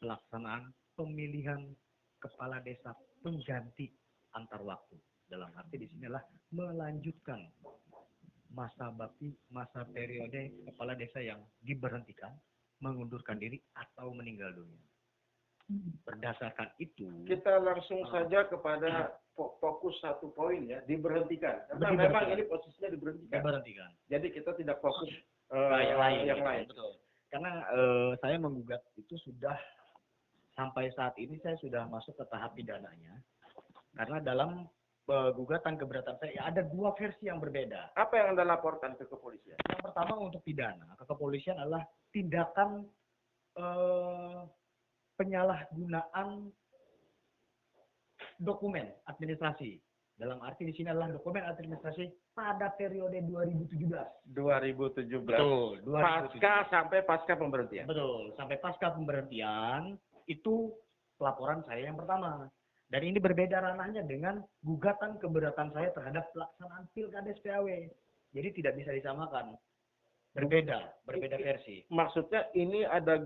pelaksanaan pemilihan kepala desa pengganti antar waktu. Dalam arti di sinilah melanjutkan masa periode kepala desa yang diberhentikan, mengundurkan diri atau meninggal dunia. Berdasarkan itu, kita langsung saja kepada fokus satu poin ya, diberhentikan. Karena memang ini posisinya diberhentikan. Jadi kita tidak fokus yang lain. Betul. Karena saya menggugat itu sudah sampai saat ini saya sudah masuk ke tahap pidananya. Karena dalam gugatan keberatan saya ada dua versi yang berbeda. Apa yang Anda laporkan ke kepolisian? Yang pertama untuk pidana, ke kepolisian adalah tindakan penyalahgunaan dokumen administrasi. Dalam arti di sini adalah dokumen administrasi pada periode 2017. 2017. Betul. 2017. Pasca pemberhentian. Betul. Sampai pasca pemberhentian itu pelaporan saya yang pertama. Dan ini berbeda ranahnya dengan gugatan keberatan saya terhadap pelaksanaan Pilkades PAW. Jadi tidak bisa disamakan. Berbeda versi. Maksudnya ini ada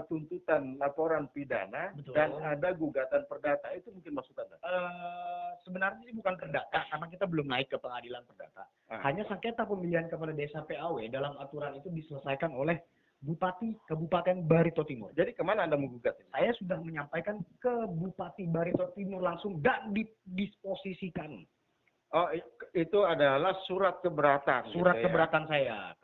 tuntutan laporan pidana. Betul. Dan ada gugatan perdata, itu mungkin maksud Anda? Sebenarnya ini bukan perdata karena kita belum naik ke pengadilan perdata. Hanya sengketa pemilihan kepala desa PAW dalam aturan itu diselesaikan oleh Bupati Kabupaten Barito Timur. Jadi kemana Anda menggugat? Saya sudah menyampaikan ke Bupati Barito Timur langsung dan didisposisikan. Oh, itu adalah surat keberatan. Surat gitu keberatan ya?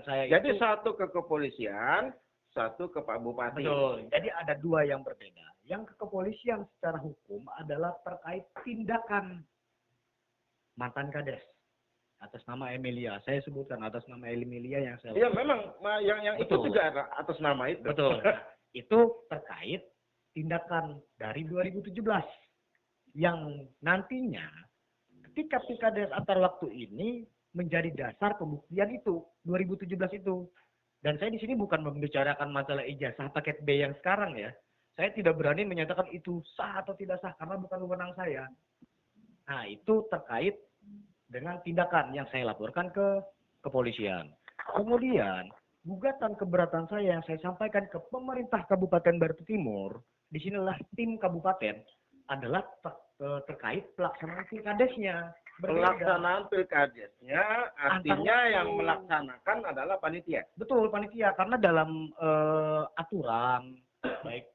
Saya. Jadi itu, satu ke kepolisian, satu ke Pak Bupati. Betul. Jadi ada dua yang berbeda. Yang ke kepolisian secara hukum adalah terkait tindakan mantan kades atas nama Emilia. Saya sebutkan atas nama Emilia yang saya. Iya, memang yang itu juga atas nama itu. Betul. Itu terkait tindakan dari 2017 yang nantinya ketika Pilkades antar waktu ini menjadi dasar pembuktian itu 2017 itu. Dan saya di sini bukan membicarakan masalah ijazah paket B yang sekarang ya. Saya tidak berani menyatakan itu sah atau tidak sah karena bukan wewenang saya. Nah, itu terkait dengan tindakan yang saya laporkan ke kepolisian. Kemudian, gugatan keberatan saya yang saya sampaikan ke pemerintah Kabupaten Barito Timur, di sinilah tim kabupaten adalah terkait pelaksanaan pilkadesnya. Pelaksanaan pilkadesnya artinya yang melaksanakan adalah panitia. Betul, panitia. Karena dalam aturan, baik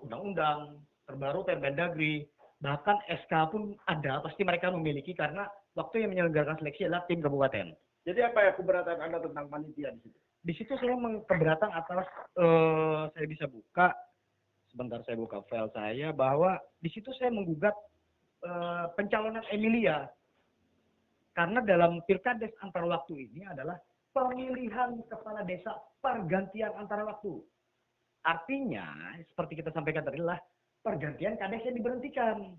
undang-undang, terbaru Permendagri, bahkan SK pun ada, pasti mereka memiliki karena waktu yang menyelenggarakan seleksi adalah tim kabupaten. Jadi apa ya keberatan Anda tentang panitia di situ? Di situ saya keberatan atas, saya bisa buka, sebentar saya buka file saya, bahwa di situ saya menggugat pencalonan Emilia. Karena dalam Pilkades antar waktu ini adalah pemilihan kepala desa pergantian antar waktu. Artinya, seperti kita sampaikan tadi adalah pergantian kadesnya diberhentikan.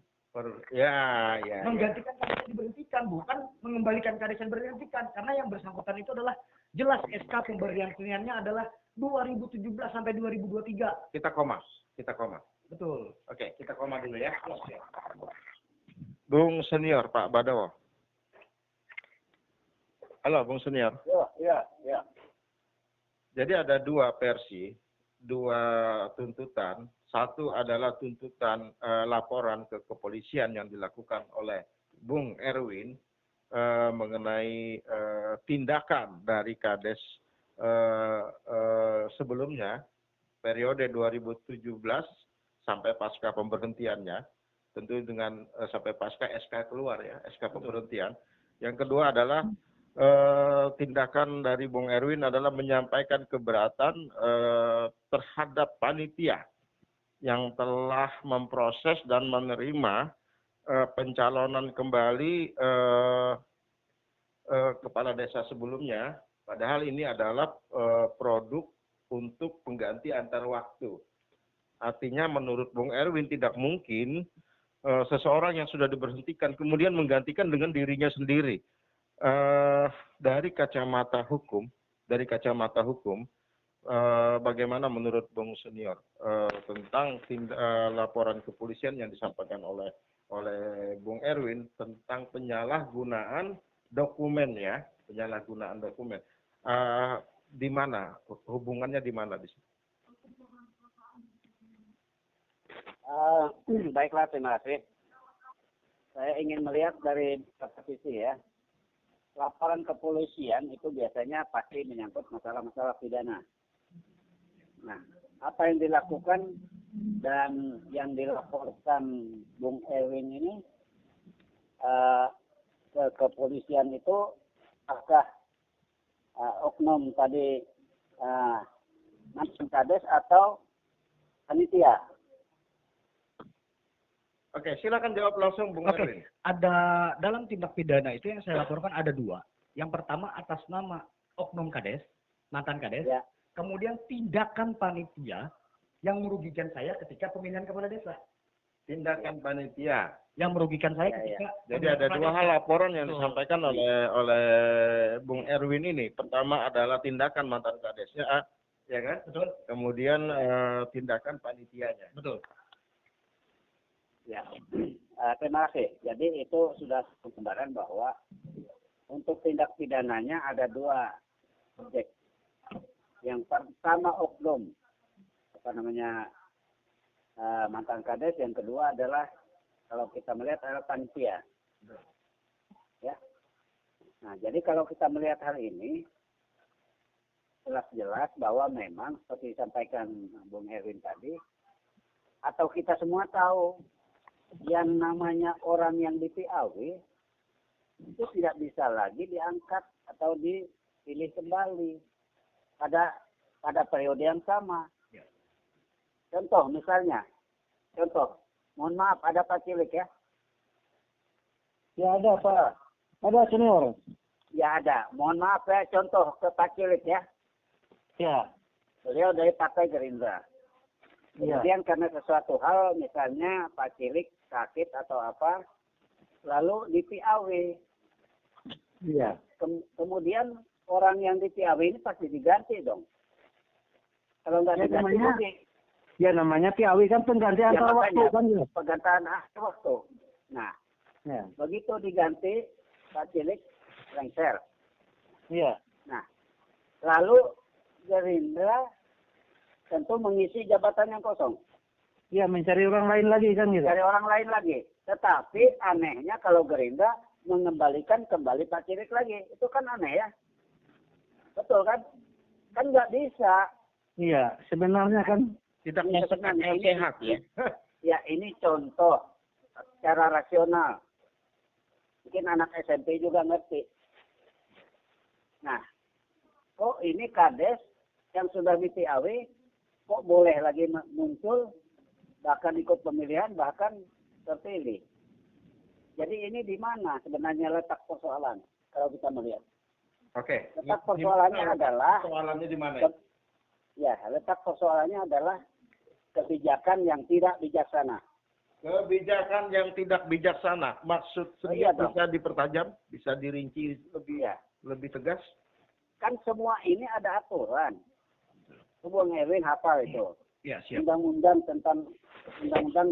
Menggantikan kadesnya diberhentikan, bukan mengembalikan kadesnya diberhentikan. Karena yang bersangkutan itu adalah jelas SK pemberhentiannya adalah 2017 sampai 2023. Kita koma. Betul. Oke, kita koma dulu ya. Bung Senior, Pak Badawo. Halo, Bung Senior. Ya. Jadi ada dua versi, dua tuntutan. Satu adalah tuntutan laporan ke kepolisian yang dilakukan oleh Bung Erwin mengenai tindakan dari Kades sebelumnya, periode 2017 sampai pasca pemberhentiannya, tentu dengan sampai pasca SK keluar ya, SK pemberhentian. Yang kedua adalah tindakan dari Bung Erwin adalah menyampaikan keberatan terhadap panitia yang telah memproses dan menerima pencalonan kembali kepala desa sebelumnya, padahal ini adalah produk untuk pengganti antar waktu. Artinya menurut Bung Erwin tidak mungkin seseorang yang sudah diberhentikan kemudian menggantikan dengan dirinya sendiri. Dari kacamata hukum, bagaimana menurut Bung Senior tentang laporan kepolisian yang disampaikan oleh Bung Erwin tentang penyalahgunaan dokumen ya, di mana hubungannya di mana di sini? Baiklah, terima kasih. Saya ingin melihat dari satu sisi ya. Laporan kepolisian itu biasanya pasti menyangkut masalah-masalah pidana. Nah, apa yang dilakukan dan yang dilaporkan Bung Erwin ini ke kepolisian itu apakah oknum tadi mantan kades atau panitia? Oke, silakan jawab langsung Bung Oke, Erwin. ada dalam tindak pidana itu yang saya laporkan ada dua. Yang pertama atas nama oknum kades, mantan kades. Ya. Kemudian tindakan panitia yang merugikan saya ketika pemilihan kepala desa. Tindakan panitia. Yang merugikan saya Ya, ketika Jadi ada dua hal laporan yang Betul. disampaikan oleh Bung Erwin ini. Pertama adalah tindakan mantan kadesnya, ya kan? Betul, Kemudian tindakan panitianya. betul. Ya, terima kasih. Jadi itu sudah gambaran bahwa untuk tindak pidananya ada dua objek. Yang pertama oknum, mantan kades. Yang kedua adalah kalau kita melihat adalah panitia. Ya. Nah, jadi kalau kita melihat hal ini jelas-jelas bahwa memang seperti disampaikan Bung Erwin tadi, atau kita semua tahu yang namanya orang yang di PAW itu tidak bisa lagi diangkat atau dipilih kembali pada periode yang sama. Contoh misalnya, mohon maaf ada Pak Cilik ya? Ya ada Pak, ada senior. Ya ada, mohon maaf ya, contoh ke Pak Cilik ya. Ya, Beliau dari Partai Gerindra. ya, Kemudian karena sesuatu hal, misalnya Pak Cilik sakit atau apa, lalu di PAW. iya. Kemudian orang yang di PAW ini pasti diganti dong. Kalau nggak Ya, diganti, namanya- rugi. Ya namanya PAW kan pengganti Ya, antar waktu makanya, kan ya. pergantian waktu. Nah, Ya, begitu diganti, Pak Cilik lengser. iya. Nah, lalu Gerindra tentu mengisi jabatan yang kosong. Ya mencari orang lain lagi kan gitu. Dari orang lain lagi. Tetapi anehnya kalau Gerindra mengembalikan kembali Pak Cilik lagi. Itu kan aneh ya. Betul kan? Kan nggak bisa. Iya, sebenarnya kan Tidak Ini masuk sebenarnya akal ini- sehat ya. Ya ini contoh secara rasional. Mungkin anak SMP juga ngerti. Nah, kok ini kades yang sudah di PAW kok boleh lagi muncul, bahkan ikut pemilihan, bahkan terpilih. Jadi ini di mana sebenarnya letak persoalan kalau kita melihat? Oke. Letak persoalannya adalah, Persoalannya di mana? letak persoalannya adalah kebijakan yang tidak bijaksana. Kebijakan yang tidak bijaksana. Maksud Iya sedikit dong. bisa dipertajam, bisa dirinci Iya. lebih tegas. Kan semua ini ada aturan. Bung Erwin hafal itu. Ya, siap. Undang-undang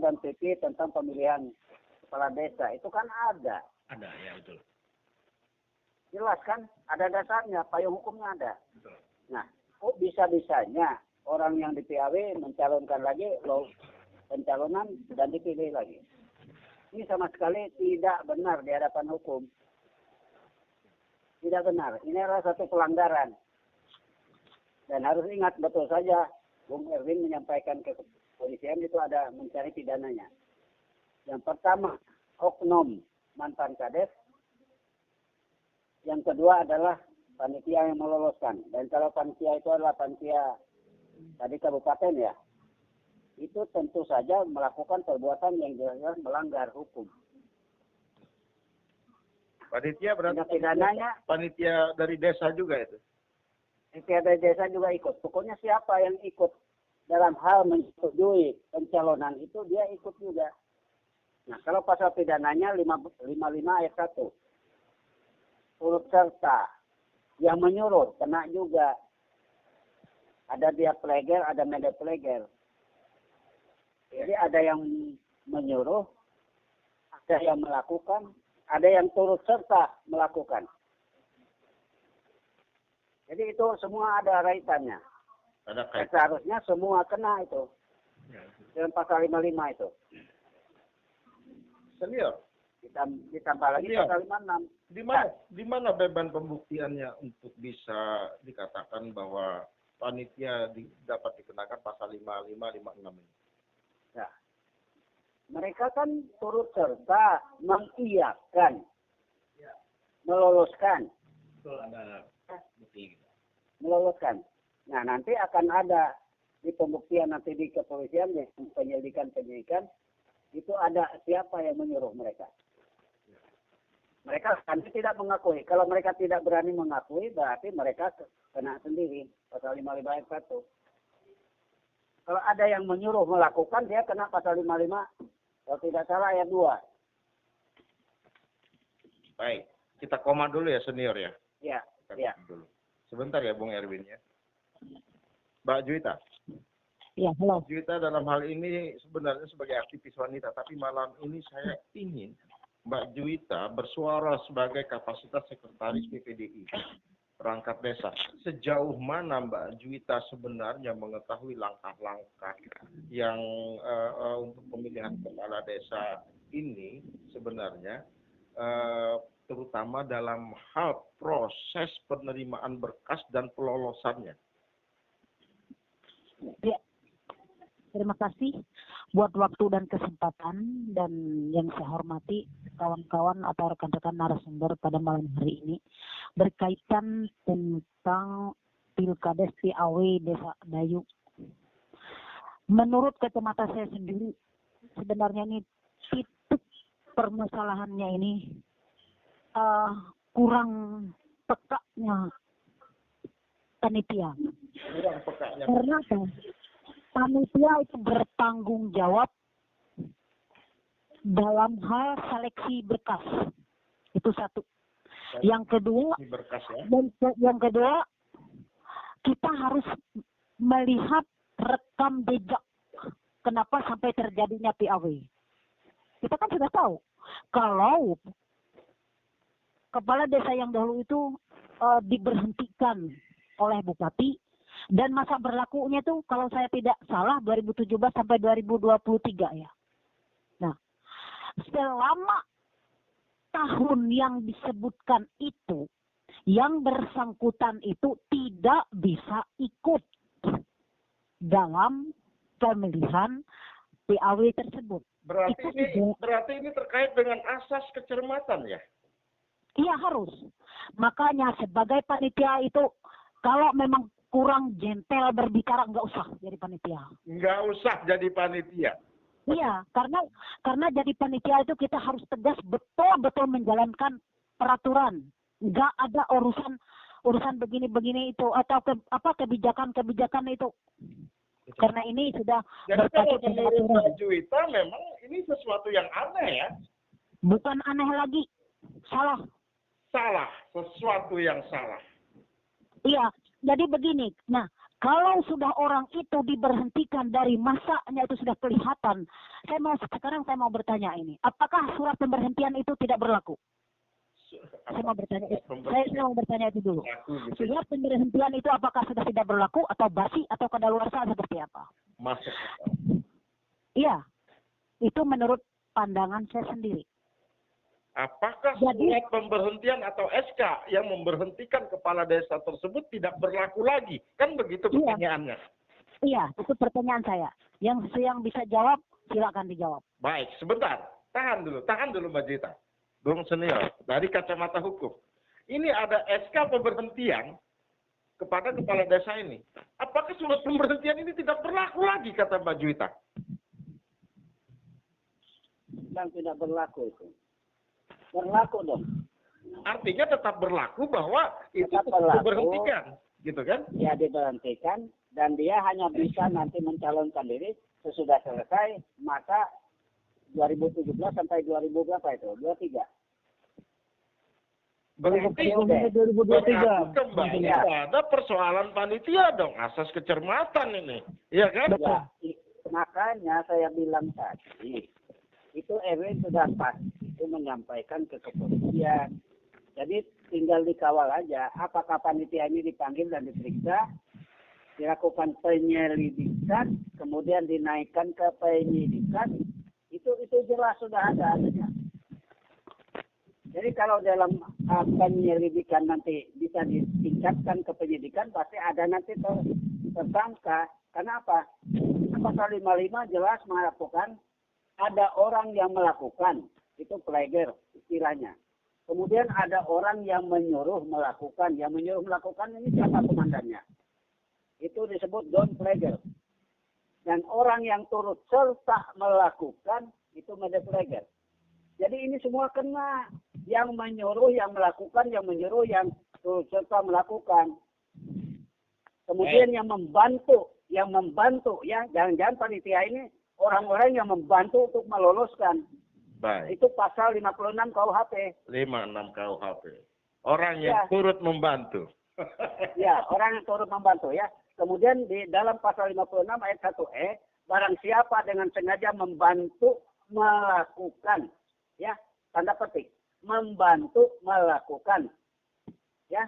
dan PP tentang pemilihan kepala desa itu kan ada. Ada, ya betul. Jelas kan? Ada dasarnya, payung hukumnya ada. Betul. Nah, kok bisa-bisanya orang yang di PAW mencalonkan lagi pencalonan dan dipilih lagi? Ini sama sekali tidak benar di hadapan hukum. Tidak benar. Ini adalah satu pelanggaran. Dan harus ingat betul saja, Bung Erwin menyampaikan ke kepolisian itu ada mencari pidananya. Yang pertama, oknum mantan kades. Yang kedua adalah panitia yang meloloskan. Dan kalau panitia itu adalah panitia tadi kabupaten ya, itu tentu saja melakukan perbuatan yang jelas melanggar hukum. Panitia berarti Tindak pidananya, panitia dari desa juga itu. panitia dari desa juga ikut. Pokoknya siapa yang ikut dalam hal menyetujui pencalonan itu dia ikut juga. Nah, kalau pasal pidananya 55 ayat 1. Turut serta yang menyuruh kena juga. Ada dia pleger, ada mede pleger. Jadi ada yang menyuruh, ada yang melakukan, ada yang turut serta melakukan. Jadi itu semua ada kaitannya. Ada Dan kaitan. seharusnya semua kena itu. Dengan pasal 55 itu. Senior, Ditambah lagi Iya. pasal 56. di mana beban pembuktiannya untuk bisa dikatakan bahwa panitia dapat dikenakan pasal 55, 56 ini? Nah, mereka kan turut serta mengiyakan, meloloskan, Betul, ada bukti. meloloskan. Nah, nanti akan ada di pembuktian nanti di kepolisian, di penyelidikan itu ada siapa yang menyuruh mereka. Mereka kan tidak mengakui. Kalau mereka tidak berani mengakui, berarti mereka kena sendiri pasal 55 ayat 1. Kalau ada yang menyuruh melakukan, dia kena pasal 55, kalau tidak salah ayat 2. Baik, kita koma dulu ya senior ya. Ya, Kita ya. koma dulu. Sebentar ya Bung Erwin ya. Mbak Juwita. Ya, halo. Juwita dalam hal ini sebenarnya sebagai aktivis wanita, tapi malam ini saya ingin Mbak Juwita bersuara sebagai kapasitas sekretaris PPDI perangkat desa. Sejauh mana Mbak Juwita sebenarnya mengetahui langkah-langkah yang untuk pemilihan kepala desa ini sebenarnya terutama dalam hal proses penerimaan berkas dan pelolosannya. Ya, terima kasih buat waktu dan kesempatan, dan yang saya hormati kawan-kawan atau rekan-rekan narasumber pada malam hari ini berkaitan tentang Pilkades PAW Desa Dayu. Menurut kacamata saya sendiri, sebenarnya ini titik permasalahannya ini kurang pekanya panitia. Kurang pekanya. Karena apa? Panitia itu bertanggung jawab dalam hal seleksi berkas. Itu satu. Yang kedua, Di berkas ya. yang kedua, kita harus melihat rekam jejak kenapa sampai terjadinya PAW. Kita kan sudah tahu kalau kepala desa yang dahulu itu diberhentikan oleh bupati, dan masa berlakunya itu kalau saya tidak salah 2017 sampai 2023 ya. Nah, selama tahun yang disebutkan itu, yang bersangkutan itu tidak bisa ikut dalam pemilihan PAW tersebut. Berarti ini terkait dengan asas kecermatan ya? Iya, harus. Makanya sebagai panitia itu kalau memang kurang gentle berbicara, nggak usah jadi panitia. Nggak usah jadi panitia. Iya, karena jadi panitia itu kita harus tegas betul-betul menjalankan peraturan. Nggak ada urusan begini-begini itu atau kebijakan itu. Karena ini sudah Jadi kalau berkaitan dengan menurut aturan. Mbak Juwita memang ini sesuatu yang aneh ya? Bukan aneh lagi, salah. Salah, sesuatu yang salah. Iya, jadi begini. Nah, kalau sudah orang itu diberhentikan dari masanya itu sudah kelihatan. Sekarang saya mau bertanya ini, apakah surat pemberhentian itu tidak berlaku? Saya mau bertanya. Saya mau bertanya itu dulu. Surat pemberhentian itu apakah sudah tidak berlaku atau basi atau kadaluarsa seperti apa? Masuk. Iya, itu menurut pandangan saya sendiri. Apakah Jadi- surat pemberhentian atau SK yang memberhentikan kepala desa tersebut tidak berlaku lagi? Kan begitu Iya. pertanyaannya. Iya, itu pertanyaan saya. Yang bisa jawab, silakan dijawab. Baik, sebentar. Tahan dulu Mbak Jita. Bung Senior, dari kacamata hukum. Ini ada SK pemberhentian kepada kepala desa ini. Apakah surat pemberhentian ini tidak berlaku lagi, kata Mbak Juwita? Yang tidak berlaku itu. Berlaku dong. Artinya tetap berlaku bahwa itu Tetap berlaku. diberhentikan, gitu kan? Dia diberhentikan dan dia hanya bisa nanti mencalonkan diri sesudah selesai masa 2017 sampai 2000 berapa itu? 23. Berarti 2023. kembali Iya. pada persoalan panitia dong, asas kecermatan ini, iya kan? Ya, makanya saya bilang tadi, itu Erwin sudah pasti itu menyampaikan ke kepolisian. Jadi tinggal dikawal aja, apakah panitia ini dipanggil dan diperiksa, dilakukan penyelidikan, kemudian dinaikkan ke penyidikan, itu jelas sudah ada adanya. Jadi kalau dalam penyelidikan nanti bisa ditingkatkan ke penyidikan, pasti ada nanti tersangka. Kenapa? Pasal 55 jelas melakukan, ada orang yang melakukan, itu plagiar istilahnya. Kemudian ada orang yang menyuruh melakukan. Yang menyuruh melakukan ini siapa komandannya? Itu disebut don plagiar. Dan orang yang turut serta melakukan itu mede plagiar. Jadi ini semua kena. Yang menyuruh, yang melakukan, yang menyuruh, yang turut serta melakukan. Kemudian yang membantu, ya jangan-jangan panitia ini orang-orang yang membantu untuk meloloskan. Baik. Itu pasal 56 KUHP. 56 KUHP. Orang yang turut membantu. Ya, orang yang turut membantu ya. Kemudian di dalam pasal 56 ayat 1E, barang siapa dengan sengaja membantu melakukan, ya, tanda petik, membantu melakukan, ya,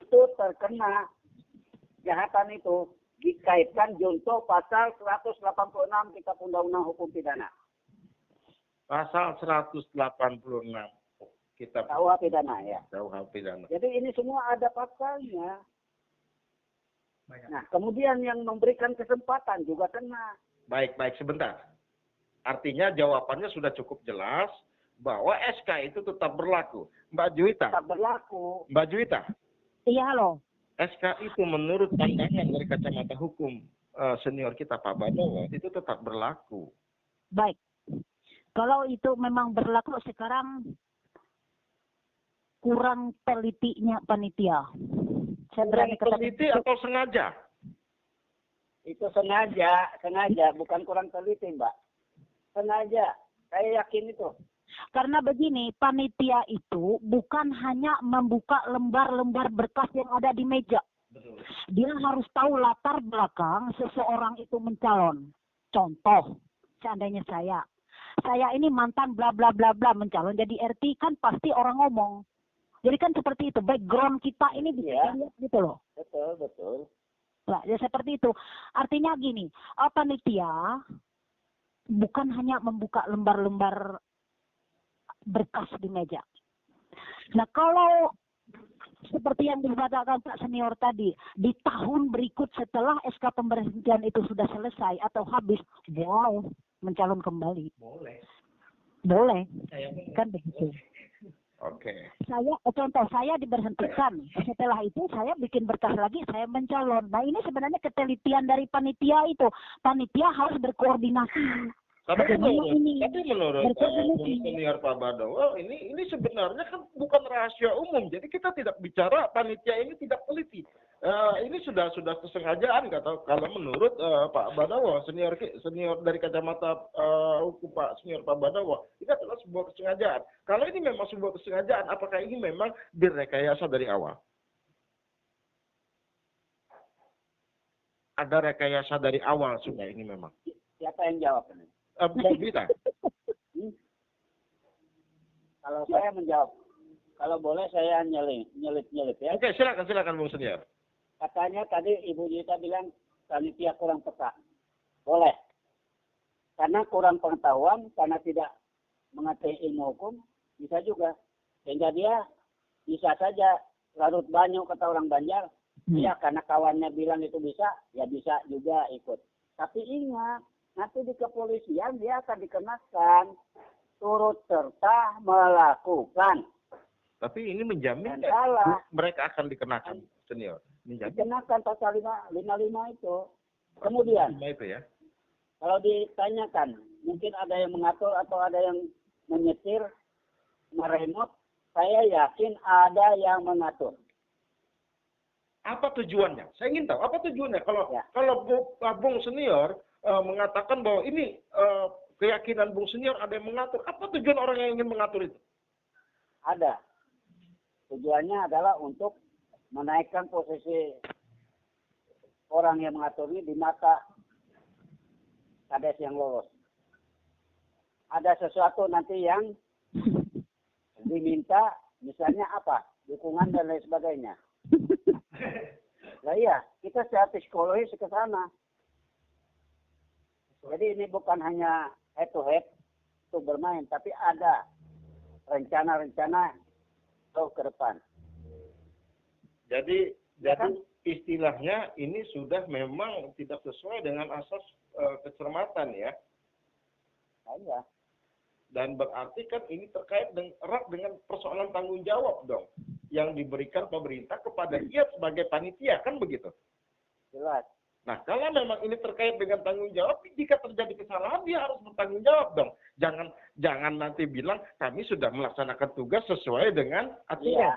itu terkena kejahatan itu dikaitkan junto pasal 186 Kitab Undang-Undang Hukum Pidana. Pasal 186 Kitab KUH Pidana ya. KUH Pidana. Jadi ini semua ada pasalnya. Nah, kemudian yang memberikan kesempatan juga kena. Baik, sebentar. Artinya jawabannya sudah cukup jelas bahwa SK itu tetap berlaku. Mbak Juwita. Tetap berlaku. Mbak Juwita. Iya, halo. SK itu menurut pandangan dari kacamata hukum senior kita Pak Badowo itu tetap berlaku. Baik. Kalau itu memang berlaku sekarang kurang telitinya panitia. Saya berani katakan Teliti atau sengaja? Itu sengaja, bukan kurang teliti, Mbak. Sengaja, saya yakin itu. karena begini, panitia itu bukan hanya membuka lembar-lembar berkas yang ada di meja. Dia harus tahu latar belakang seseorang itu mencalon. Contoh, seandainya saya ini mantan bla bla bla bla mencalon jadi RT, kan pasti orang ngomong. Jadi kan seperti itu, background kita ini bisa dilihat gitu loh. Betul. Nah, ya seperti itu. Artinya gini, panitia bukan hanya membuka lembar-lembar berkas di meja. Nah, kalau seperti yang dikatakan Pak Senior tadi, di tahun berikut setelah SK pemberhentian itu sudah selesai atau habis, wow, mencalon kembali. Boleh. Kan begitu. Oke. Contoh saya diberhentikan, setelah itu saya bikin berkas lagi, saya mencalon. Nah, ini sebenarnya ketelitian dari panitia itu. Panitia harus berkoordinasi. Tapi Bagaimana menurut berkoordinasi. senior Pak Badowo, ini sebenarnya kan bukan rahasia umum. Jadi kita tidak bicara panitia ini tidak teliti. Ini sudah kesengajaan kalau menurut Pak Badowo, senior dari kacamata hukum Pak Senior Pak Badowo, itu adalah sebuah kesengajaan. Kalau ini memang sebuah kesengajaan, apakah ini memang direkayasa dari awal? Ada rekayasa dari awal sudah ini memang. Siapa yang jawab ini? Mbak Gita. Kalau saya menjawab, kalau boleh saya nyelip ya. Oke, silakan Bung Senior. Katanya tadi Ibu Gita bilang panitia kurang peka. Boleh. Karena kurang pengetahuan, karena tidak mengerti ilmu hukum, bisa juga. Sehingga dia bisa saja larut banyu kata orang Banjar. Ya, karena kawannya bilang itu bisa, ya bisa juga ikut. Tapi ingat, nanti di kepolisian dia akan dikenakan turut serta melakukan. Tapi ini menjamin salah. Mereka akan dikenakan, Senior. Menjamin. Dikenakan pasal 55 itu. Kemudian, itu ya. kalau ditanyakan, mungkin ada yang mengatur atau ada yang menyetir, meremote, saya yakin ada yang mengatur. Apa tujuannya? Saya ingin tahu apa tujuannya. Kalau Bung Senior mengatakan bahwa ini keyakinan Bung Senior ada yang mengatur. Apa tujuan orang yang ingin mengatur itu? Ada. Tujuannya adalah untuk menaikkan posisi orang yang mengatur ini di mata kades yang lolos. Ada sesuatu nanti yang diminta, misalnya apa? Dukungan dan lain sebagainya. Nah, iya, kita secara psikologis ke sana. Jadi ini bukan hanya head to head untuk bermain, tapi ada rencana-rencana ke depan. Jadi Ya kan? istilahnya ini sudah memang tidak sesuai dengan asas kecermatan ya. Nah, iya. Dan berarti kan ini terkait erat dengan persoalan tanggung jawab dong yang diberikan pemerintah kepada dia sebagai panitia, kan begitu? Jelas. Nah, kalau memang ini terkait dengan tanggung jawab, jika terjadi kesalahan dia harus bertanggung jawab dong. Jangan nanti bilang kami sudah melaksanakan tugas sesuai dengan aturan. Iya.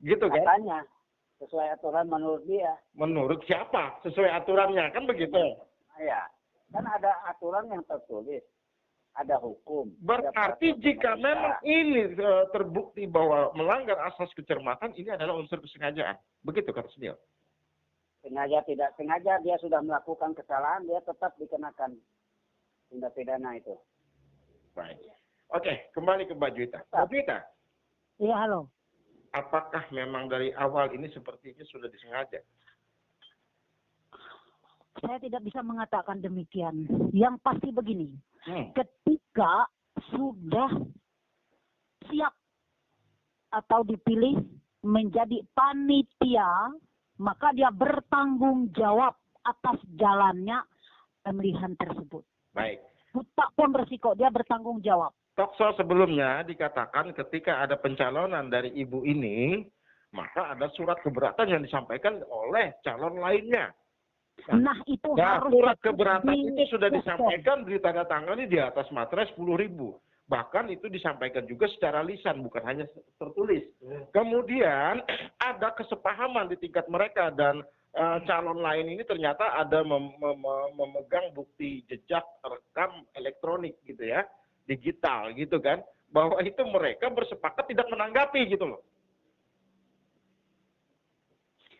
Gitu kan? Katanya sesuai aturan menurut dia. Menurut siapa? Sesuai aturannya, kan begitu? Nah, ya. Kan ada aturan yang tertulis. Ada hukum. Berarti ada jika pemerintah. memang ini terbukti bahwa melanggar asas kecermatan, ini adalah unsur kesengajaan. Begitu kata Sunil. Sengaja tidak sengaja dia sudah melakukan kesalahan, dia tetap dikenakan tindak pidana itu. Baik. Oke, kembali ke Mbak Juwita. Mbak Juwita, Iya, halo. apakah memang dari awal ini sepertinya sudah disengaja? Saya tidak bisa mengatakan demikian. Yang pasti begini, Hmm. ketika sudah siap atau dipilih menjadi panitia, maka dia bertanggung jawab atas jalannya pemilihan tersebut. Baik. Apapun resiko, dia bertanggung jawab. Talkshow sebelumnya dikatakan ketika ada pencalonan dari ibu ini, maka ada surat keberatan yang disampaikan oleh calon lainnya. Nah, itu Nah, harus surat keberatan di- itu sudah disampaikan ditandatangani di atas materai 10.000. Bahkan itu disampaikan juga secara lisan, bukan hanya tertulis. Kemudian ada kesepahaman di tingkat mereka dan calon lain ini ternyata ada memegang bukti jejak rekam elektronik gitu ya, digital gitu kan, bahwa itu mereka bersepakat tidak menanggapi gitu loh.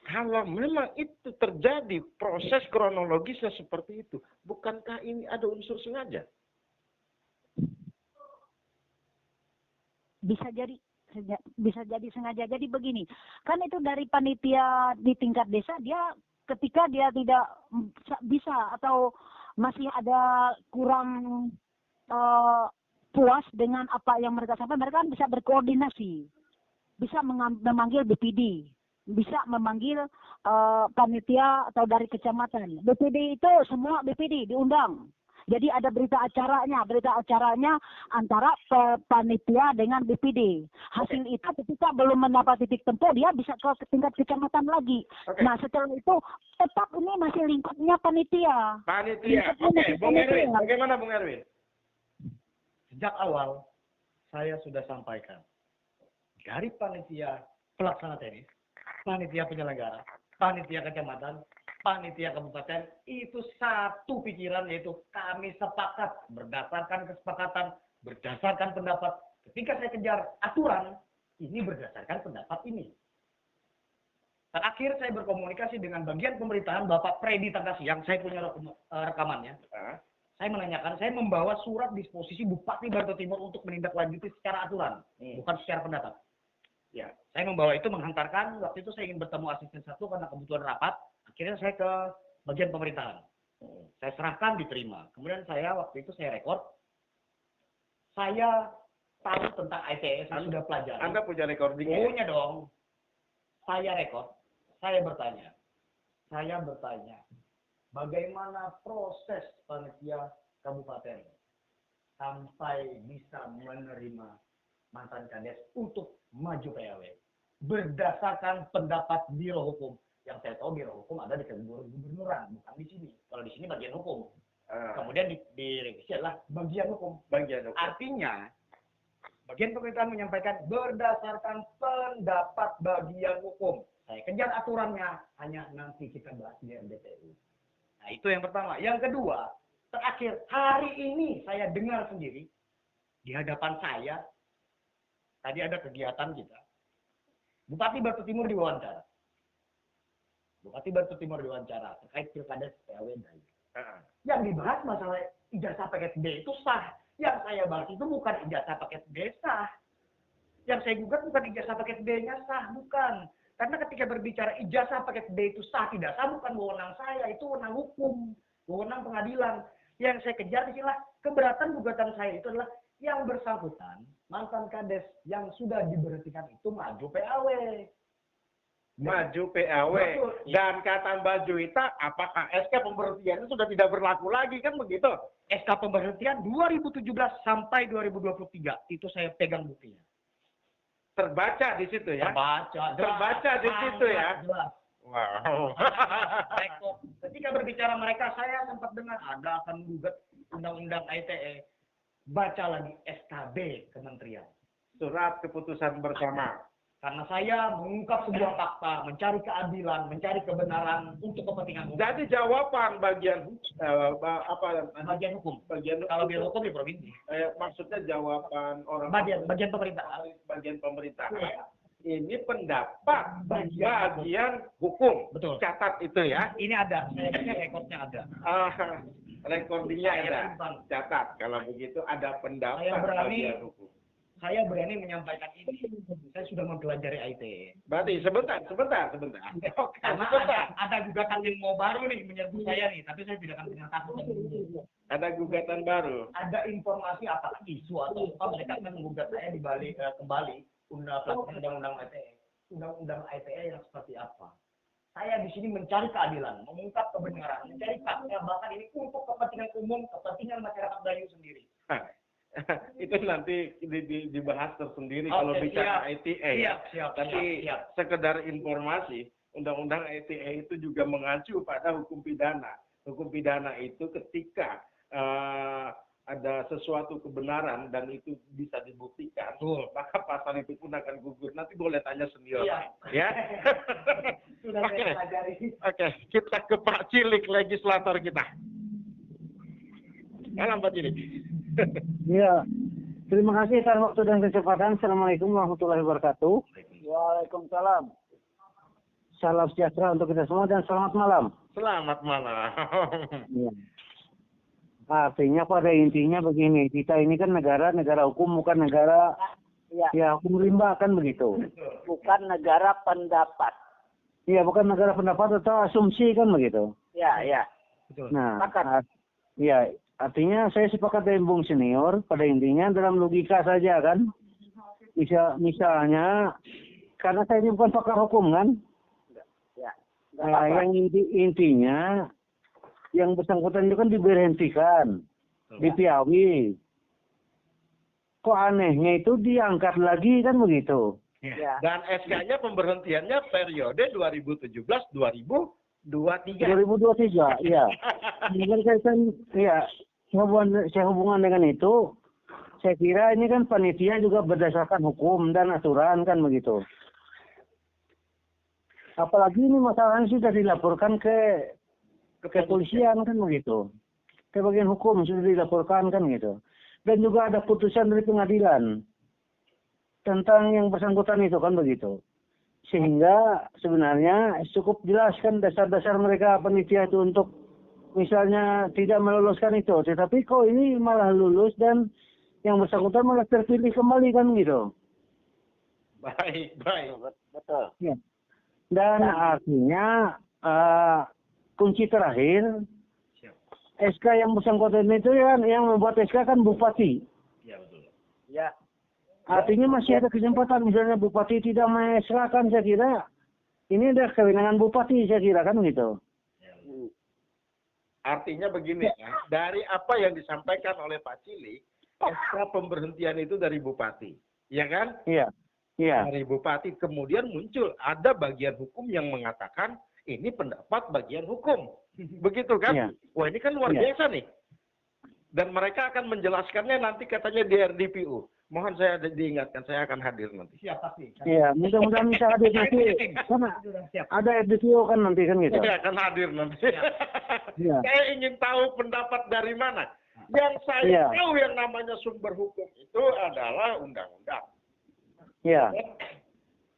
Kalau memang itu terjadi proses kronologisnya seperti itu, bukankah ini ada unsur sengaja? bisa jadi sengaja. Jadi begini, kan itu dari panitia di tingkat desa, dia ketika dia tidak bisa atau masih ada kurang puas dengan apa yang mereka sampaikan, mereka kan bisa berkoordinasi, bisa memanggil BPD, bisa memanggil panitia atau dari kecamatan. BPD itu semua BPD diundang. Jadi ada berita acaranya antara panitia dengan BPD. Hasil itu ketika belum mendapat titik tempuh, dia bisa ke tingkat kecamatan lagi. Oke. Nah, setelah itu tetap ini masih lingkupnya panitia. Panitia. Lingkupnya Oke, masih Bung Erwin. panitia. Bagaimana Bung Erwin? Sejak awal saya sudah sampaikan dari panitia pelaksana tenis, panitia penyelenggara, panitia kecamatan, panitia kabupaten, itu satu pikiran, yaitu kami sepakat berdasarkan kesepakatan, berdasarkan pendapat. Ketika saya kejar aturan, ini berdasarkan pendapat ini. Terakhir saya berkomunikasi dengan bagian pemerintahan Bapak Freddy Tangkasiang, saya punya rekamannya. Saya menanyakan, saya membawa surat disposisi Bupati Barito Timur untuk menindaklanjuti secara aturan, bukan secara pendapat. Ya, saya membawa itu, menghantarkan. Waktu itu saya ingin bertemu asisten satu karena kebutuhan rapat. Akhirnya saya ke bagian pemerintahan. Saya serahkan, diterima. Kemudian waktu itu saya rekod. Saya tahu tentang ITS, saya sudah pelajari. Anda punya recordingnya? Punya dong. Saya rekod. Saya bertanya, bagaimana proses panitia kabupaten sampai bisa menerima mantan kades untuk maju PAW berdasarkan pendapat Biro Hukum. Yang saya tahu Biro Hukum ada di kegubernuran, bukan di sini. Kalau di sini bagian hukum. Kemudian di revisi adalah bagian hukum. Artinya bagian pemerintahan menyampaikan berdasarkan pendapat bagian hukum. Saya kejar aturannya, hanya nanti kita bahas di RDPU. Nah, itu yang pertama. Yang kedua, terakhir, hari ini saya dengar sendiri di hadapan saya, tadi ada kegiatan kita. Bupati Barito Timur diwawancara. Terkait pilkada PAW. Yang dibahas masalah ijazah paket B itu sah. Yang saya bahas itu bukan ijazah paket B sah. Yang saya gugat bukan ijazah paket B-nya sah, bukan. Karena ketika berbicara ijazah paket B itu sah tidak sah bukan wewenang saya, itu wewenang hukum, wewenang pengadilan. Yang saya kejar di sini keberatan gugatan saya itu adalah yang bersangkutan mantan kades yang sudah diberhentikan itu maju PAW. Maju PAW. Betul. Dan kata Mbak Juwita, apakah SK pemberhentian itu sudah tidak berlaku lagi kan begitu? SK pemberhentian 2017 sampai 2023 itu saya pegang buktinya. Terbaca di situ ya? Terbaca di situ ya? Jelas. Wow. Rekor. Ketika berbicara mereka, saya sempat dengar ada akan gugat undang-undang ITE. Baca lagi SKB Kementerian. Surat keputusan bersama. Karena saya mengungkap sebuah fakta, mencari keadilan, mencari kebenaran untuk kepentingan umum. Jadi jawaban bagian Bagian hukum. bagian Kalau biar hukum di provinsi. maksudnya jawaban orang Bagian pemerintah. bagian pemerintah. Iya. Ini pendapat bagian hukum. Betul. Catat itu ya. Ini ada, saya kira rekornya ada. Recordingnya Saya ada. simpan. Catat. Kalau begitu ada pendapat Saya berani. bagian hukum. Saya berani menyampaikan ini. Saya sudah mempelajari ITE. Berarti sebentar. Karena ada gugatan yang mau baru nih menyerbu saya nih, tapi saya tidak akan punya takut. Ada gugatan baru. Ada informasi apa isu atau apa mereka akan menggugat saya di balik kembali undang-undang ITE. Undang-undang ITE yang seperti apa? Saya di sini mencari keadilan, mengungkap kebenaran, mencari fakta, bahkan ini untuk kepentingan umum, kepentingan masyarakat Dayu sendiri. Itu nanti dibahas tersendiri Oke, kalau bicara siap. ITE ya. Siap. Tapi sekedar informasi, undang-undang ITE itu juga mengacu pada hukum pidana. Hukum pidana itu ketika ada sesuatu kebenaran dan itu bisa dibuktikan, Betul. maka pasal itu pun akan gugur. Nanti boleh tanya senior. Iya. Ya. Sudah Oke. saya pelajari. Oke, kita ke Pak Cilik, legislator kita. Malam Pak Cilik. Iya. Terima kasih atas waktu dan kesempatan. Assalamualaikum warahmatullahi wabarakatuh. Waalaikumsalam. Salam sejahtera untuk kita semua dan selamat malam. Selamat malam. Iya. Artinya pada intinya begini, kita ini kan negara hukum, bukan negara Ya, hukum rimba kan begitu. bukan negara pendapat. Iya, bukan negara pendapat atau asumsi kan begitu. Ya. Betul. Nah, Sepakat. iya, artinya saya sepakat dengan Bung Senior pada intinya dalam logika saja kan. Misalnya karena saya ini bukan pakar hukum kan. Ya. Nah, yang intinya yang bersangkutan itu kan diberhentikan di Piawi. Kok anehnya itu diangkat lagi kan begitu. Ya. Dan SK-nya pemberhentiannya periode 2017-2023. 2023, iya. Mungkin saya hubungan dengan itu. Saya kira ini kan panitia juga berdasarkan hukum dan aturan kan begitu. Apalagi ini masalahnya sudah dilaporkan ke kepolisian kan begitu. Ke bagian hukum sudah dilaporkan kan gitu. Dan juga ada putusan dari pengadilan tentang yang bersangkutan itu kan begitu. Sehingga sebenarnya cukup jelas kan dasar-dasar mereka panitia itu untuk misalnya tidak meloloskan itu. Tetapi kok ini malah lulus dan yang bersangkutan malah terpilih kembali kan gitu. Baik. Betul. Ya. Dan artinya kunci terakhir SK yang bersangkutan itu yang membuat SK kan bupati. Iya, betul. Ya. Artinya masih ada kesempatan misalnya bupati tidak mengesahkan, saya kira ini ada kewenangan bupati saya kira kan gitu. Artinya begini ya, dari apa yang disampaikan oleh Pak Cilik, SK pemberhentian itu dari bupati, ya kan? Iya. Iya. Dari bupati kemudian muncul ada bagian hukum yang mengatakan ini pendapat bagian hukum, begitu kan? Iya. Wah ini kan luar Iya. biasa nih. Dan mereka akan menjelaskannya nanti katanya di RDPU. Mohon saya diingatkan, saya akan hadir nanti. Siap pasti. Iya, mudah-mudahan bisa hadir nanti. Karena Siap. ada RDPO kan nanti kan gitu. Saya akan hadir nanti. Iya. Saya ingin tahu pendapat dari mana. Yang saya Iya. tahu yang namanya sumber hukum itu adalah undang-undang. Iya.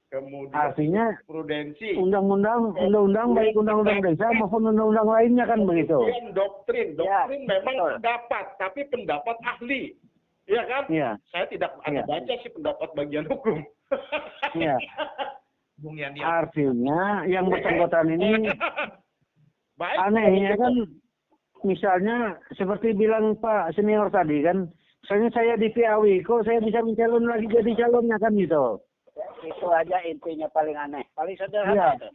Kemudian Artinya prudensi. undang-undang baik undang-undang desa maupun undang-undang lainnya kan begitu. Kemudian doktrin. Ya, Doktrin memang betul. pendapat, tapi pendapat ahli. Iya kan? Iya. Saya tidak ada Iya. baca sih pendapat bagian hukum. Iya. Bung Yandi. Artinya yang bersangkutan ini Baik. anehnya kan, misalnya seperti bilang Pak Senior tadi kan, misalnya saya di PAW, kok saya bisa mencalon lagi jadi calonnya kan gitu. Itu aja intinya paling aneh, paling sederhana Iya. itu.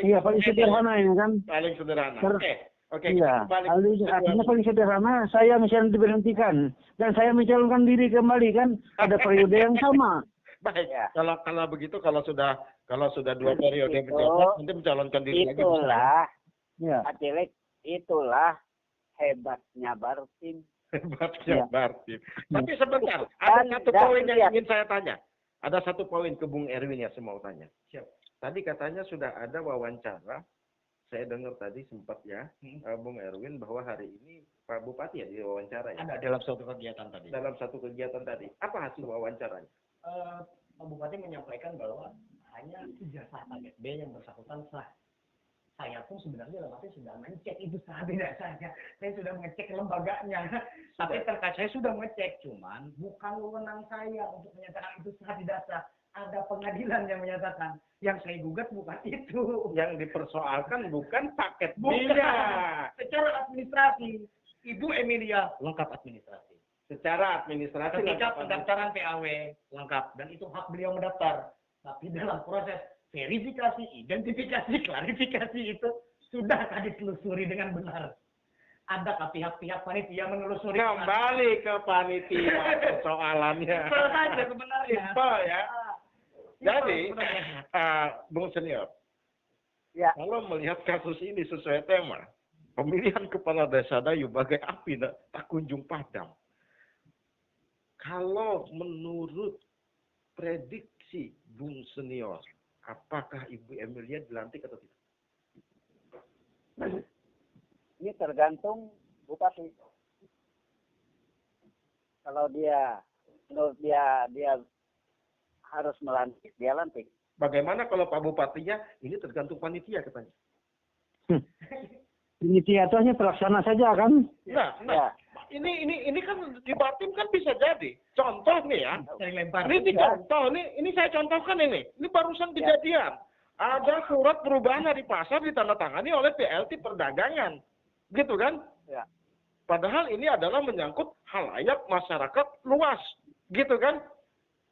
Iya, paling sederhana ini kan. Paling sederhana. Ter- Oke. Iya, Paling artinya paling sederhana, saya misalnya diberhentikan dan saya mencalonkan diri kembali kan, ada periode yang sama. baik. Ya. Kalau begitu kalau sudah 2 periode Itu- menjabat nanti mencalonkan diri lagi. Itulah, Ya. Pak Cilik, itulah hebatnya Bartim. Hebatnya Ya. Bartim. Tapi sebentar, ada Dan- satu dan poin yang lihat. ingin saya tanya. Ada satu poin ke Bung Erwin yang saya mau tanya. Siap. Tadi katanya sudah ada wawancara. Saya dengar tadi sempat ya, Bung Erwin, bahwa hari ini Pak Bupati ya diwawancara ya. Ada dalam suatu kegiatan tadi. Dalam satu kegiatan tadi. Apa hasil wawancaranya? Pak Bupati menyampaikan bahwa hanya ijazah paket B yang bersangkutan sah. Saya pun sebenarnya dalam arti sudah mengecek itu sah tidak sahnya. Saya sudah mengecek lembaganya. Tapi terkait saya sudah mengecek, cuman bukan wewenang saya untuk menyatakan itu sah tidak sah. Ada pengadilan yang menyatakan. Yang saya gugat bukan itu. Yang dipersoalkan bukan paket Bukan. B-nya. Secara administrasi, Ibu Emilia lengkap administrasi. Secara administrasi Ketika lengkap. pendaftaran PAW lengkap dan itu hak beliau mendaftar. Tapi dalam proses verifikasi, identifikasi, klarifikasi itu sudah tadi ditelusuri dengan benar. Adakah pihak-pihak panitia menelusuri? Kembali ke panitia persoalannya. Simpel saja sebenarnya. Simpel ya. Jadi, sebenarnya. Bung Senior, Ya. kalau melihat kasus ini sesuai tema, pemilihan kepala desa Dayu bagai api tak kunjung padam. Kalau menurut prediksi Bung Senior, apakah Ibu Emilia dilantik atau tidak? Ini tergantung bupati. Kalau menurut dia harus melantik, dia lantik. Bagaimana kalau Pak Bupatinya ini tergantung panitia katanya? Inisiatornya pelaksana saja kan? Nah, Ya. ini kan di Batim kan bisa jadi. Contoh nih ya. Sering lempar. Ini contoh, ini saya contohkan ini. Ini barusan kejadian. Ada surat perubahan hari pasar ditandatangani oleh PLT Perdagangan. Gitu kan? Ya. Padahal ini adalah menyangkut halayak masyarakat luas. Gitu kan?